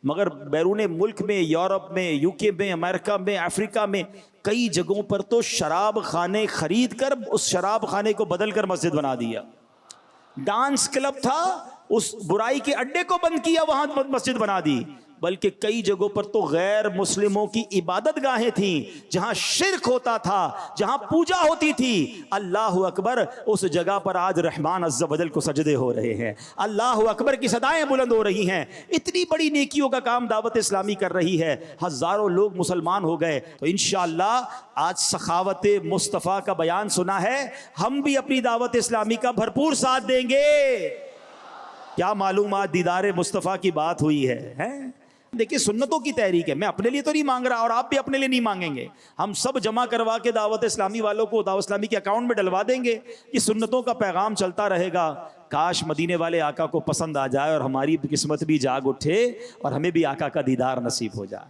مگر بیرون ملک میں, یورپ میں, UK میں, امریکہ میں, افریقہ میں کئی جگہوں پر تو شراب خانے خرید کر اس شراب خانے کو بدل کر مسجد بنا دیا. ڈانس کلب تھا, اس برائی کے اڈے کو بند کیا, وہاں مسجد بنا دی. بلکہ کئی جگہوں پر تو غیر مسلموں کی عبادت گاہیں تھیں جہاں شرک ہوتا تھا, جہاں پوجا ہوتی تھی. اللہ اکبر, اس جگہ پر آج رحمان عز و جل کو سجدے ہو رہے ہیں, اللہ اکبر کی صدائیں بلند ہو رہی ہیں. اتنی بڑی نیکیوں کا کام دعوت اسلامی کر رہی ہے, ہزاروں لوگ مسلمان ہو گئے. تو انشاءاللہ آج سخاوت مصطفیٰ کا بیان سنا ہے, ہم بھی اپنی دعوت اسلامی کا بھرپور ساتھ دیں گے. کیا معلوم آج دیدار مصطفیٰ کی بات ہوئی ہے. دیکھیں سنتوں کی تحریک ہے, میں اپنے لیے تو نہیں مانگ رہا اور آپ بھی اپنے لیے نہیں مانگیں گے. ہم سب جمع کروا کے دعوت اسلامی والوں کو دعوت اسلامی کے اکاؤنٹ میں ڈلوا دیں گے. یہ سنتوں کا پیغام چلتا رہے گا. کاش مدینے والے آقا کو پسند آ جائے اور ہماری قسمت بھی جاگ اٹھے اور ہمیں بھی آقا کا دیدار نصیب ہو جائے.